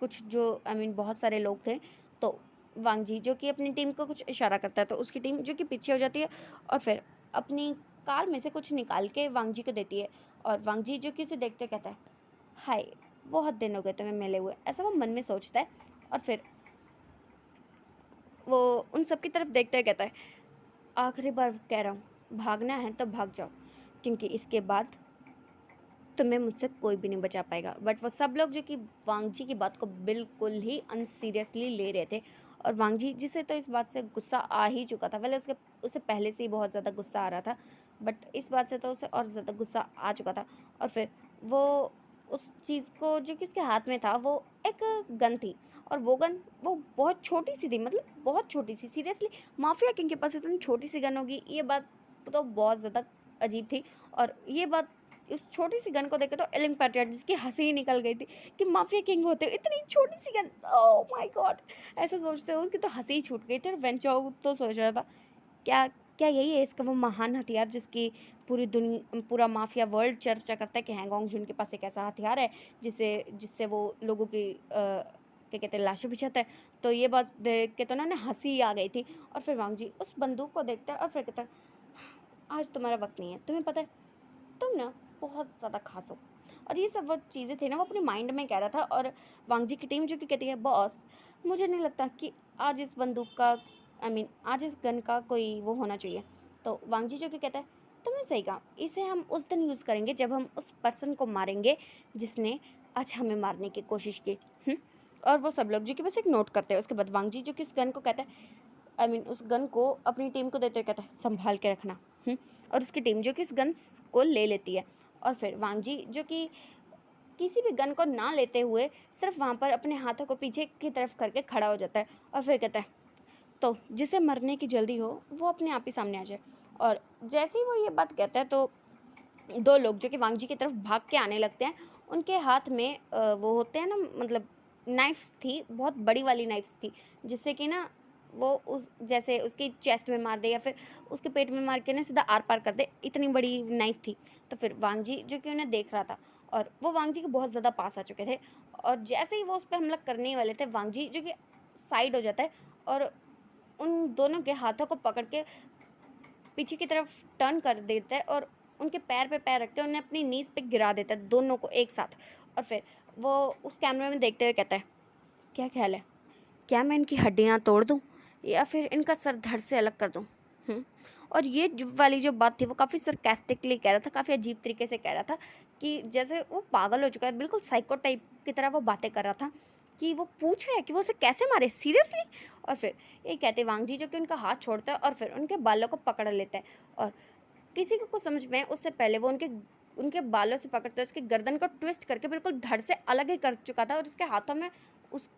Speaker 1: कुछ जो बहुत सारे लोग थे। तो वांग जी जो कि अपनी टीम को कुछ इशारा करता है, तो उसकी टीम जो कि पीछे हो जाती है और फिर अपनी कार में से कुछ निकाल के वांग जी को देती है। और वांग जी जो कि उसे देखते कहता है, हाय, बहुत दिन हो गए तुम्हें मिले हुए, ऐसा वो मन में सोचता है। और फिर वो उन सब की तरफ देखते हुए कहता है, आखिरी बार कह रहा हूँ, भागना है तो भाग जाओ, क्योंकि इसके बाद तुम्हें मुझसे कोई भी नहीं बचा पाएगा। बट वो सब लोग जो कि वांग जी की बात को बिल्कुल ही अनसीरियसली ले रहे थे। और वांग जी जिसे तो इस बात से गुस्सा आ ही चुका था, पहले उसे पहले से ही बहुत ज़्यादा गुस्सा आ रहा था, बट इस बात से तो उसे और ज़्यादा गुस्सा आ चुका था। और फिर वो उस चीज़ को जो कि उसके हाथ में था, वो एक गन थी, और वो गन वो बहुत छोटी सी थी, मतलब बहुत छोटी सी। सीरियसली माफिया किंग के पास इतनी छोटी सी गन होगी, ये बात तो बहुत ज़्यादा अजीब थी। और ये बात उस छोटी सी गन को देखे तो एलिंग पैट्रियट जिसकी हंसी ही निकल गई थी कि माफिया किंग होते हो इतनी छोटी सी गन, ओह माय गॉड, ऐसा सोचते हो उसकी तो हंसी ही छूट गई थी। और वेंचाओ तो सोच रहा था, क्या क्या यही है इसका वो महान हथियार जिसकी पूरा माफिया वर्ल्ड चर्चा करता है कि हैंगऑन्ग जून के पास एक ऐसा हथियार है जिससे जिससे वो लोगों की क्या कहते हैं, लाशें बिछाता है। तो ये बात देख के तो ना उन्हें हंसी आ गई थी। और फिर वांग जी उस बंदूक को देखता है और फिर कहता है, आज तुम्हारा वक्त नहीं है, तुम्हें पता है तुम ना बहुत ज़्यादा खास हो। और ये सब वो चीज़ें थी ना, वो अपने माइंड में कह रहा था। और वांग जी की टीम जो कि कहती है, बॉस मुझे नहीं लगता कि आज इस बंदूक का आज इस गन का कोई वो होना चाहिए। तो वांग जी जो कि कहता है, तुमने सही कहा, इसे हम उस दिन यूज़ करेंगे जब हम उस पर्सन को मारेंगे जिसने आज हमें मारने की कोशिश की। और वो सब लोग जो कि बस एक नोट करते हैं। उसके बाद वांग जी जो कि उस गन को कहता है, उस गन को अपनी टीम को देते हुए कहता है, संभाल के रखना। और उसकी टीम जो कि उस गन को ले लेती है। और फिर वांग जी जो कि किसी भी गन को ना लेते हुए सिर्फ वहाँ पर अपने हाथों को पीछे की तरफ करके खड़ा हो जाता है और फिर कहता है, तो जिसे मरने की जल्दी हो वो अपने आप ही सामने आ जाए। और जैसे ही वो ये बात कहता है तो दो लोग जो कि वांग जी की तरफ भाग के आने लगते हैं। उनके हाथ में वो होते हैं ना, मतलब नाइफ्स थी, बहुत बड़ी वाली नाइफ्स थी, जिससे कि ना वो उस जैसे उसकी चेस्ट में मार दे या फिर उसके पेट में मार के ना सीधा आर पार कर दे, इतनी बड़ी नाइफ थी। तो फिर वांग जी जो कि उन्हें देख रहा था, और वो वांग जी के बहुत ज़्यादा पास आ चुके थे, और जैसे ही वो उस पर हमला करने वाले थे, वांग जी जो कि साइड हो जाता है और उन दोनों के हाथों को पकड़ के पीछे की तरफ टर्न कर देता है और उनके पैर पे पैर रख के उन्हें अपनी नीज़ पे गिरा देता है, दोनों को एक साथ। और फिर वो उस कैमरे में देखते हुए कहता है, क्या ख्याल है, क्या मैं इनकी हड्डियाँ तोड़ दूँ या फिर इनका सर धड़ से अलग कर दूँ? और ये वाली जो बात थी वो काफ़ी सरकास्टिकली कह रहा था, काफ़ी अजीब तरीके से कह रहा था कि जैसे वो पागल हो चुका है, बिल्कुल साइको टाइप की तरह वो बातें कर रहा था कि वो पूछ रहा है कि वो उसे कैसे मारे, सीरियसली। और फिर ये कहते वांग जी जो कि उनका हाथ छोड़ता है और फिर उनके बालों को पकड़ लेता है। और किसी को समझ में उससे पहले वो उनके उनके बालों से पकड़ते उसकी गर्दन को ट्विस्ट करके बिल्कुल धड़ से अलग ही कर चुका था, और उसके हाथों में उस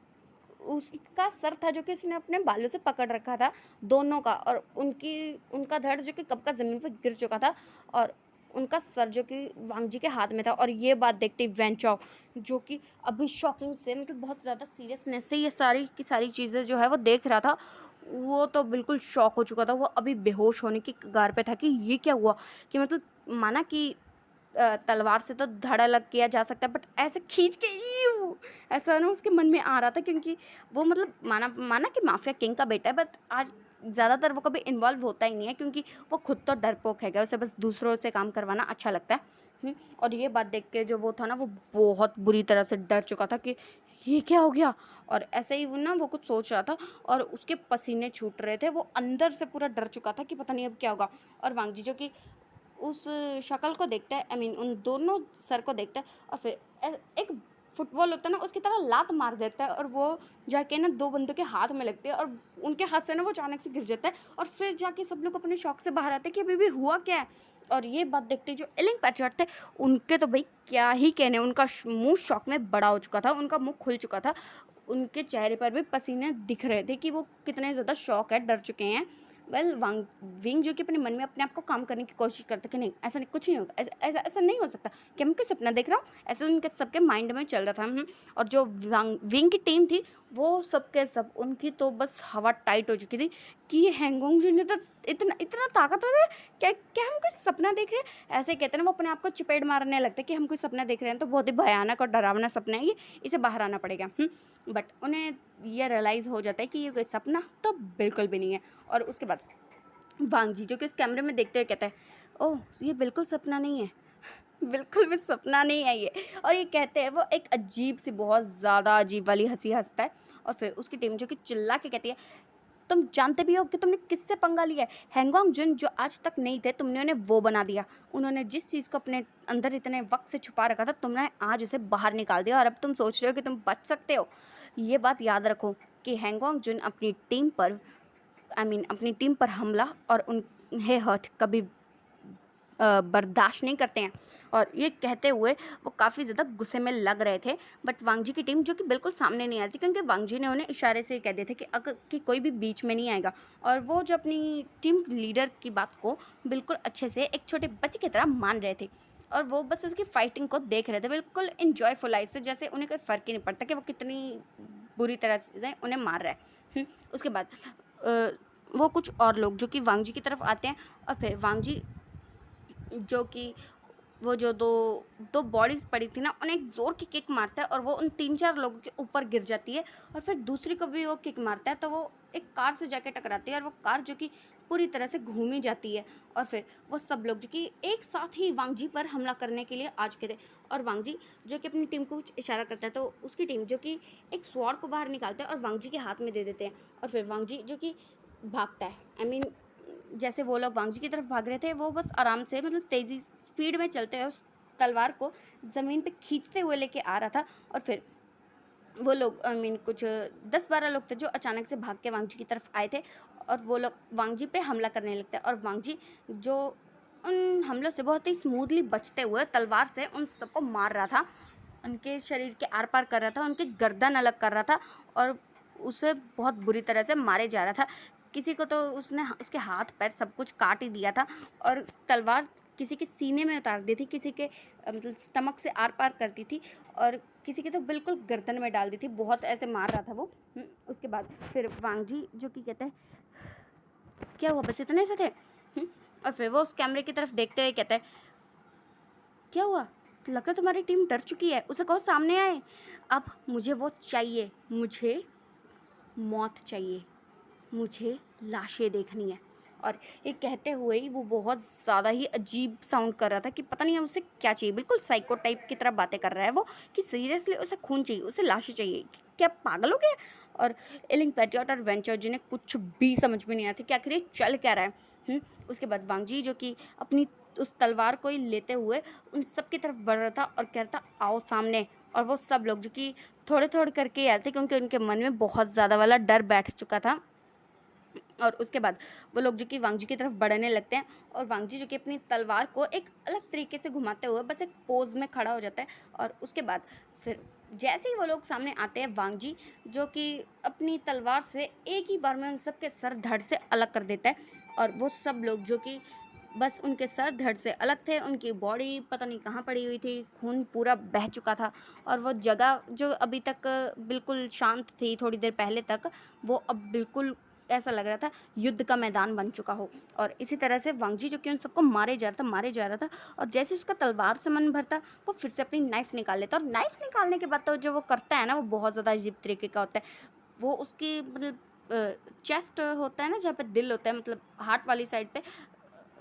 Speaker 1: उसका सर था जो कि उसने अपने बालों से पकड़ रखा था, दोनों का। और उनका धड़ जो कि कब का ज़मीन पर गिर चुका था, और उनका सर जो कि वांग जी के हाथ में था। और ये बात देखते ही वैन चाओ जो कि अभी शॉकिंग से, मतलब बहुत ज़्यादा सीरियसनेस से ये सारी की सारी चीज़ें जो है वो देख रहा था, वो तो बिल्कुल शॉक हो चुका था। वो अभी बेहोश होने की कगार पे था कि ये क्या हुआ, कि मतलब माना कि तलवार से तो धड़ अलग किया जा सकता है, बट ऐसे खींच के ईऊ, ऐसा ना उसके मन में आ रहा था, क्योंकि वो मतलब माना माना कि माफिया किंग का बेटा है, बट आज ज़्यादातर वो कभी इन्वॉल्व होता ही नहीं है, क्योंकि वो खुद तो डरपोक है, उसे बस दूसरों से काम करवाना अच्छा लगता है। और ये बात देख के जो वो था ना, वो बहुत बुरी तरह से डर चुका था कि ये क्या हो गया। और ऐसे ही वो ना वो कुछ सोच रहा था और उसके पसीने छूट रहे थे, वो अंदर से पूरा डर चुका था कि पता नहीं अब क्या होगा। और वांग जी जो कि उस शक्ल को देखता है, उन दोनों सर को देखता है, और फिर एक फुटबॉल होता है ना, उसकी तरह लात मार देता है, और वो जाके ना दो बंदों के हाथ में लगते हैं, और उनके हाथ से ना वो अचानक से गिर जाता है। और फिर जाके सब लोग अपने शौक से बाहर आते हैं कि अभी भी हुआ क्या है। और ये बात देखते जो एलिंग पैट्रियट थे, उनके तो भाई क्या ही कहने, उनका मुंह शौक में बड़ा हो चुका था, उनका मुंह खुल चुका था, उनके चेहरे पर भी पसीने दिख रहे थे कि वो कितने ज़्यादा शौक है, डर चुके हैं। वांग विंग जो कि अपने मन में अपने आप को काम करने की कोशिश करते कि नहीं, ऐसा नहीं, कुछ नहीं होगा, ऐसा ऐसा नहीं हो सकता, क्या मैं कोई सपना देख रहा हूँ, ऐसा उनके सबके माइंड में चल रहा था। और जो विंग की टीम थी वो सब के सब उनकी तो बस हवा टाइट हो चुकी थी कि ये हैंगोंग जून तो इतना इतना ताकतवर है। क्या क्या हम कोई सपना देख रहे हैं? ऐसे कहते हैं ना, वो अपने आप को चपेट मारने लगते हैं कि हम कोई सपना देख रहे हैं, तो बहुत ही भयानक और डरावना सपना है ये, इसे बाहर आना पड़ेगा। बट उन्हें ये रियलाइज़ हो जाता है कि ये कोई सपना तो बिल्कुल भी नहीं है। और उसके बाद वांग जी जो कि उस कैमरे में देखते हुए कहता है, ओह ये बिल्कुल सपना नहीं है, बिल्कुल भी सपना नहीं है ये। और ये कहते हैं, वो एक अजीब सी, बहुत ज़्यादा अजीब वाली हंसी हंसता है। और फिर उसकी टीम जो कि चिल्ला के कहती है, तुम जानते भी हो कि तुमने किससे पंगा लिया है? हैंगोंग जुन जो आज तक नहीं थे, तुमने उन्हें वो बना दिया। उन्होंने जिस चीज़ को अपने अंदर इतने वक्त से छुपा रखा था, तुमने आज उसे बाहर निकाल दिया और अब तुम सोच रहे हो कि तुम बच सकते हो। ये बात याद रखो कि हैंगोंग जुन अपनी टीम पर, अपनी टीम पर हमला और उन्हें हर्ट कभी बर्दाश्त नहीं करते हैं। और ये कहते हुए वो काफ़ी ज़्यादा गुस्से में लग रहे थे। बट वांग जी की टीम जो कि बिल्कुल सामने नहीं आ रही थी, क्योंकि वांग जी ने उन्हें इशारे से कह दिया था कि अगर कि कोई भी बीच में नहीं आएगा। और वो जो अपनी टीम लीडर की बात को बिल्कुल अच्छे से एक छोटे बच्चे की तरह मान रहे थे। और वो बस उसकी फाइटिंग को देख रहे थे बिल्कुल इन्जॉयफुल आई से, जैसे उन्हें कोई फ़र्क ही नहीं पड़ता कि वो कितनी बुरी तरह से उन्हें मार रहा है। उसके बाद अ, वो कुछ और लोग जो कि वांग जी की तरफ आते हैं। और फिर वांग जी जो कि वो जो दो दो बॉडीज़ पड़ी थी ना, उन्हें एक ज़ोर की किक मारता है और वो उन 3-4 लोगों के ऊपर गिर जाती है। और फिर दूसरी को भी वो किक मारता है, तो वो एक कार से जाके टकराती है और वो कार जो कि पूरी तरह से घूमी जाती है। और फिर वो सब लोग जो कि एक साथ ही वांग जी पर हमला करने के लिए आ चुके थे। और वांग जी जो कि अपनी टीम को कुछ इशारा करता है, तो उसकी टीम जो कि एक स्वॉर्ड को बाहर निकालते हैं और वांग जी के हाथ में दे देते हैं। और फिर वांग जी जो कि भागता है, जैसे वो लोग वांग जी की तरफ भाग रहे थे, वो बस आराम से, मतलब तेज़ी स्पीड में चलते हुए उस तलवार को ज़मीन पे खींचते हुए लेके आ रहा था। और फिर वो लोग, कुछ 10-12 लोग थे जो अचानक से भाग के वांग जी की तरफ आए थे। और वो लोग वांग जी पे हमला करने लगते हैं। और वांग जी जो उन हमलों से बहुत ही स्मूथली बचते हुए तलवार से उन सबको मार रहा था, उनके शरीर के आर पार कर रहा था, उनकी गर्दन अलग कर रहा था और उसे बहुत बुरी तरह से मारे जा रहा था। किसी को तो उसने उसके हाथ पैर सब कुछ काट ही दिया था। और तलवार किसी के सीने में उतार दी थी, किसी के मतलब स्टमक से आर पार करती थी, और किसी के तो बिल्कुल गर्दन में डाल दी थी। बहुत ऐसे मार रहा था वो। उसके बाद फिर वांग जी जो कि कहते हैं, क्या हुआ, बस इतने से थे? और फिर वो उस कैमरे की तरफ देखते हुए कहता है, क्या हुआ, लगता है तुम्हारी टीम डर चुकी है, उसे कहो सामने आए। अब मुझे वो चाहिए, मुझे मौत चाहिए, मुझे लाशें देखनी है। और ये कहते हुए ही वो बहुत ज़्यादा ही अजीब साउंड कर रहा था कि पता नहीं है उसे क्या चाहिए, बिल्कुल साइको टाइप की तरह बातें कर रहा है वो, कि सीरियसली उसे खून चाहिए, उसे लाशें चाहिए, क्या पागल हो गया? और एलिंग पैट्रियट और वेंचर जिन्हें कुछ भी समझ में नहीं आता कि आखिर ये चल क्या रहा है। उसके बाद वांग जी जो कि अपनी उस तलवार को ही लेते हुए उन सब की तरफ बढ़ रहा था और कहता, आओ सामने। और वो सब लोग जो कि थोड़े थोड़े करके ही आ रहे थे, क्योंकि उनके मन में बहुत ज़्यादा वाला डर बैठ चुका था। और उसके बाद वो लोग जो कि वांग जी की तरफ बढ़ने लगते हैं। और वांग जी जो कि अपनी तलवार को एक अलग तरीके से घुमाते हुए बस एक पोज में खड़ा हो जाता है। और उसके बाद फिर जैसे ही वो लोग सामने आते हैं, वांग जी जो कि अपनी तलवार से एक ही बार में उन सब के सर धड़ से अलग कर देता है। और वो सब लोग जो कि बस उनके सर धड़ से अलग थे, उनकी बॉडी पता नहीं कहाँ पड़ी हुई थी, खून पूरा बह चुका था। और वो जगह जो अभी तक बिल्कुल शांत थी थोड़ी देर पहले तक, वो अब बिल्कुल ऐसा लग रहा था युद्ध का मैदान बन चुका हो। और इसी तरह से वांग जी जो कि उन सबको मारे जा रहा था। और जैसे उसका तलवार से मन भरता, वो फिर से अपनी नाइफ़ निकाल लेता। और नाइफ़ निकालने के बाद तो जो वो करता है ना, वो बहुत ज़्यादा अजीब तरीके का होता है। वो उसकी मतलब चेस्ट होता है ना, जहाँ पे दिल होता है, मतलब हार्ट वाली साइड पे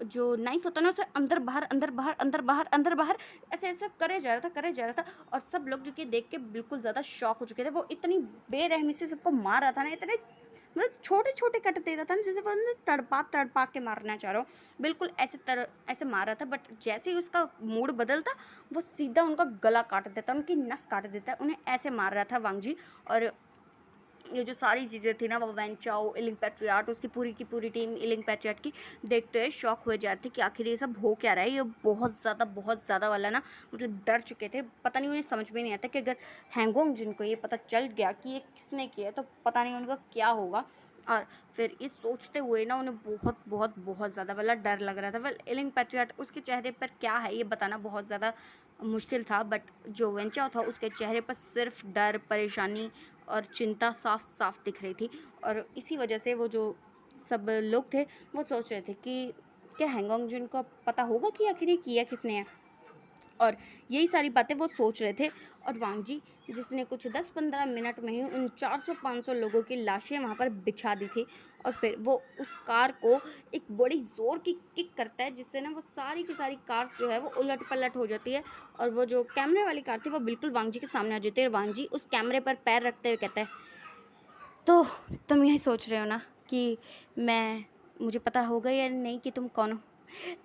Speaker 1: जो नाइफ होता है ना, उसे अंदर बाहर अंदर बाहर अंदर बाहर अंदर बाहर ऐसे ऐसे करे जा रहा था। और सब लोग जो कि देख के बिल्कुल ज़्यादा शॉक हो चुके थे। वो इतनी बेरहमी से सबको मार रहा था ना, इतने मतलब छोटे छोटे कट दे रहा था ना, जैसे वो ना तड़पा तड़पा के मारना चाह रहा हो, बिल्कुल ऐसे मार रहा था। बट जैसे ही उसका मूड बदलता, वो सीधा उनका गला काट देता, उनकी नस काट देता, उन्हें ऐसे मार रहा था वांग जी। और ये जो सारी चीज़ें थी ना, वो वैन चाओ, इलिंग पैट्रियाट, उसकी पूरी की पूरी टीम इलिंग पैट्रियाट की देखते हुए शॉक हुए जा रहे थे कि आखिर ये सब हो क्या रहा है। ये बहुत ज़्यादा वाला ना, मतलब डर चुके थे। पता नहीं, उन्हें समझ में नहीं आता कि अगर हैंगोंग जिनको ये पता चल गया कि ये किसने किया, तो पता नहीं उनका क्या होगा। और फिर ये सोचते हुए ना, उन्हें बहुत ज़्यादा वाला डर लग रहा था। वेल, इलिंग पैट्रियाट, उसके चेहरे पर क्या है ये बताना बहुत ज़्यादा मुश्किल था। बट जो वेंचाओ था, उसके चेहरे पर सिर्फ डर, परेशानी और चिंता साफ साफ दिख रही थी। और इसी वजह से वो जो सब लोग थे वो सोच रहे थे कि क्या हैंगओंग जुन को पता होगा कि आखिर ये किया किसने है। और यही सारी बातें वो सोच रहे थे। और वांग जी जिसने कुछ 10-15 मिनट में ही उन 400-500 लोगों की लाशें वहाँ पर बिछा दी थी, और फिर वो उस कार को एक बड़ी ज़ोर की किक करता है, जिससे ना वो सारी की सारी कार्स जो है वो उलट पलट हो जाती है। और वो जो कैमरे वाली कार थी वो बिल्कुल वांग जी के सामने आ जाती है। और वांग जी उस कैमरे पर पैर रखते हुए कहता है, तो तुम यही सोच रहे हो ना कि मैं मुझे पता होगा या नहीं कि तुम कौन हो।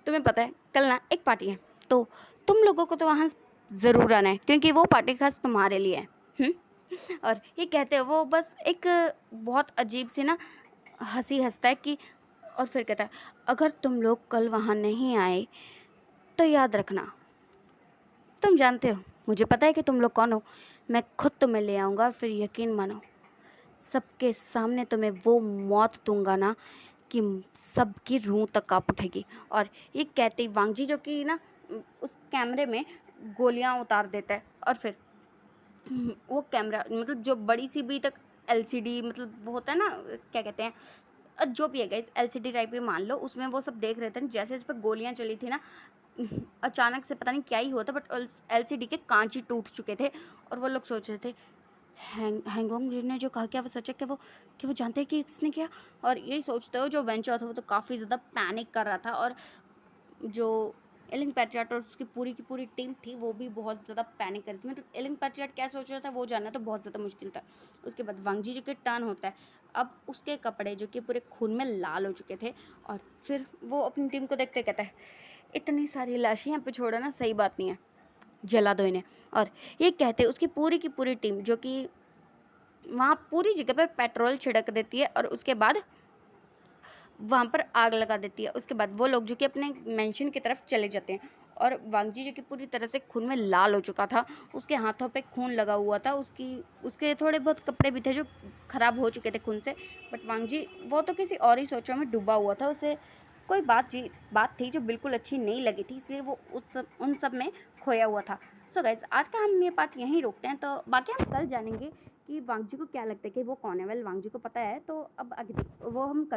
Speaker 1: तुम्हें पता है कल ना एक पार्टी है, तो तुम लोगों को तो वहाँ ज़रूर आना है, क्योंकि वो पार्टी खास तुम्हारे लिए है। हुँ? और ये कहते हो वो बस एक बहुत अजीब सी ना हंसी हंसता है कि, और फिर कहता है, अगर तुम लोग कल वहाँ नहीं आए तो याद रखना, तुम जानते हो मुझे पता है कि तुम लोग कौन हो। मैं खुद तुम्हें ले आऊँगा और फिर यकीन मानो सबके सामने तुम्हें वो मौत दूंगा ना कि सबकी रूह तक काँप उठेगी। और ये कहते ही वांग जी जो कि ना उस कैमरे में गोलियां उतार देता है। और फिर वो कैमरा मतलब जो बड़ी सी भी तक एलसीडी, मतलब वो होता है ना, क्या कहते हैं, जो भी है गाइस, एलसीडी टाइप ही मान लो, उसमें वो सब देख रहे थे। जैसे उस पर गोलियां चली थी ना, अचानक से पता नहीं क्या ही होता, बट एलसीडी के कांच ही टूट चुके थे। और वो लोग सोच रहे थे हैंगओंग ने जो कहा क्या वो सच है, कि वो जानते हैं कि इसने किया। और यही सोचते हो जो वेंचर था वो तो काफ़ी ज़्यादा पैनिक कर रहा था। और जो एलिंग पैट्रियट और उसकी पूरी की पूरी टीम थी वो भी बहुत ज़्यादा पैनिक कर रही थी। मतलब एलिंग पैट्रियट क्या सोच रहा था वो जानना तो बहुत ज़्यादा मुश्किल था। उसके बाद वांग जी जो कि टर्न होता है, अब उसके कपड़े जो कि पूरे खून में लाल हो चुके थे। और फिर वो अपनी टीम को देखते कहता है, इतनी सारी लाशें यहाँ पे छोड़ना सही बात नहीं है, जला दो इन्हें। और ये कहते उसकी पूरी की पूरी टीम जो कि वहाँ पूरी जगह पर पेट्रोल छिड़क देती है और उसके बाद वहाँ पर आग लगा देती है। उसके बाद वो लोग जो कि अपने मेंशन की तरफ चले जाते हैं। और वांग जी जो कि पूरी तरह से खून में लाल हो चुका था, उसके हाथों पे खून लगा हुआ था, उसके थोड़े बहुत कपड़े भी थे जो ख़राब हो चुके थे खून से। बट वांग जी वो तो किसी और ही सोचों में डूबा हुआ था, उसे कोई बात थी जो बिल्कुल अच्छी नहीं लगी थी, इसलिए वो उन सब में खोया हुआ था। सो गाइस आज का हम ये पार्ट यहीं रोकते हैं, तो बाकी हम कल जानेंगे कि वांग जी को क्या लगता है कि वो कौन है। वेल वांग जी को पता है, तो अब आगे वो हम कल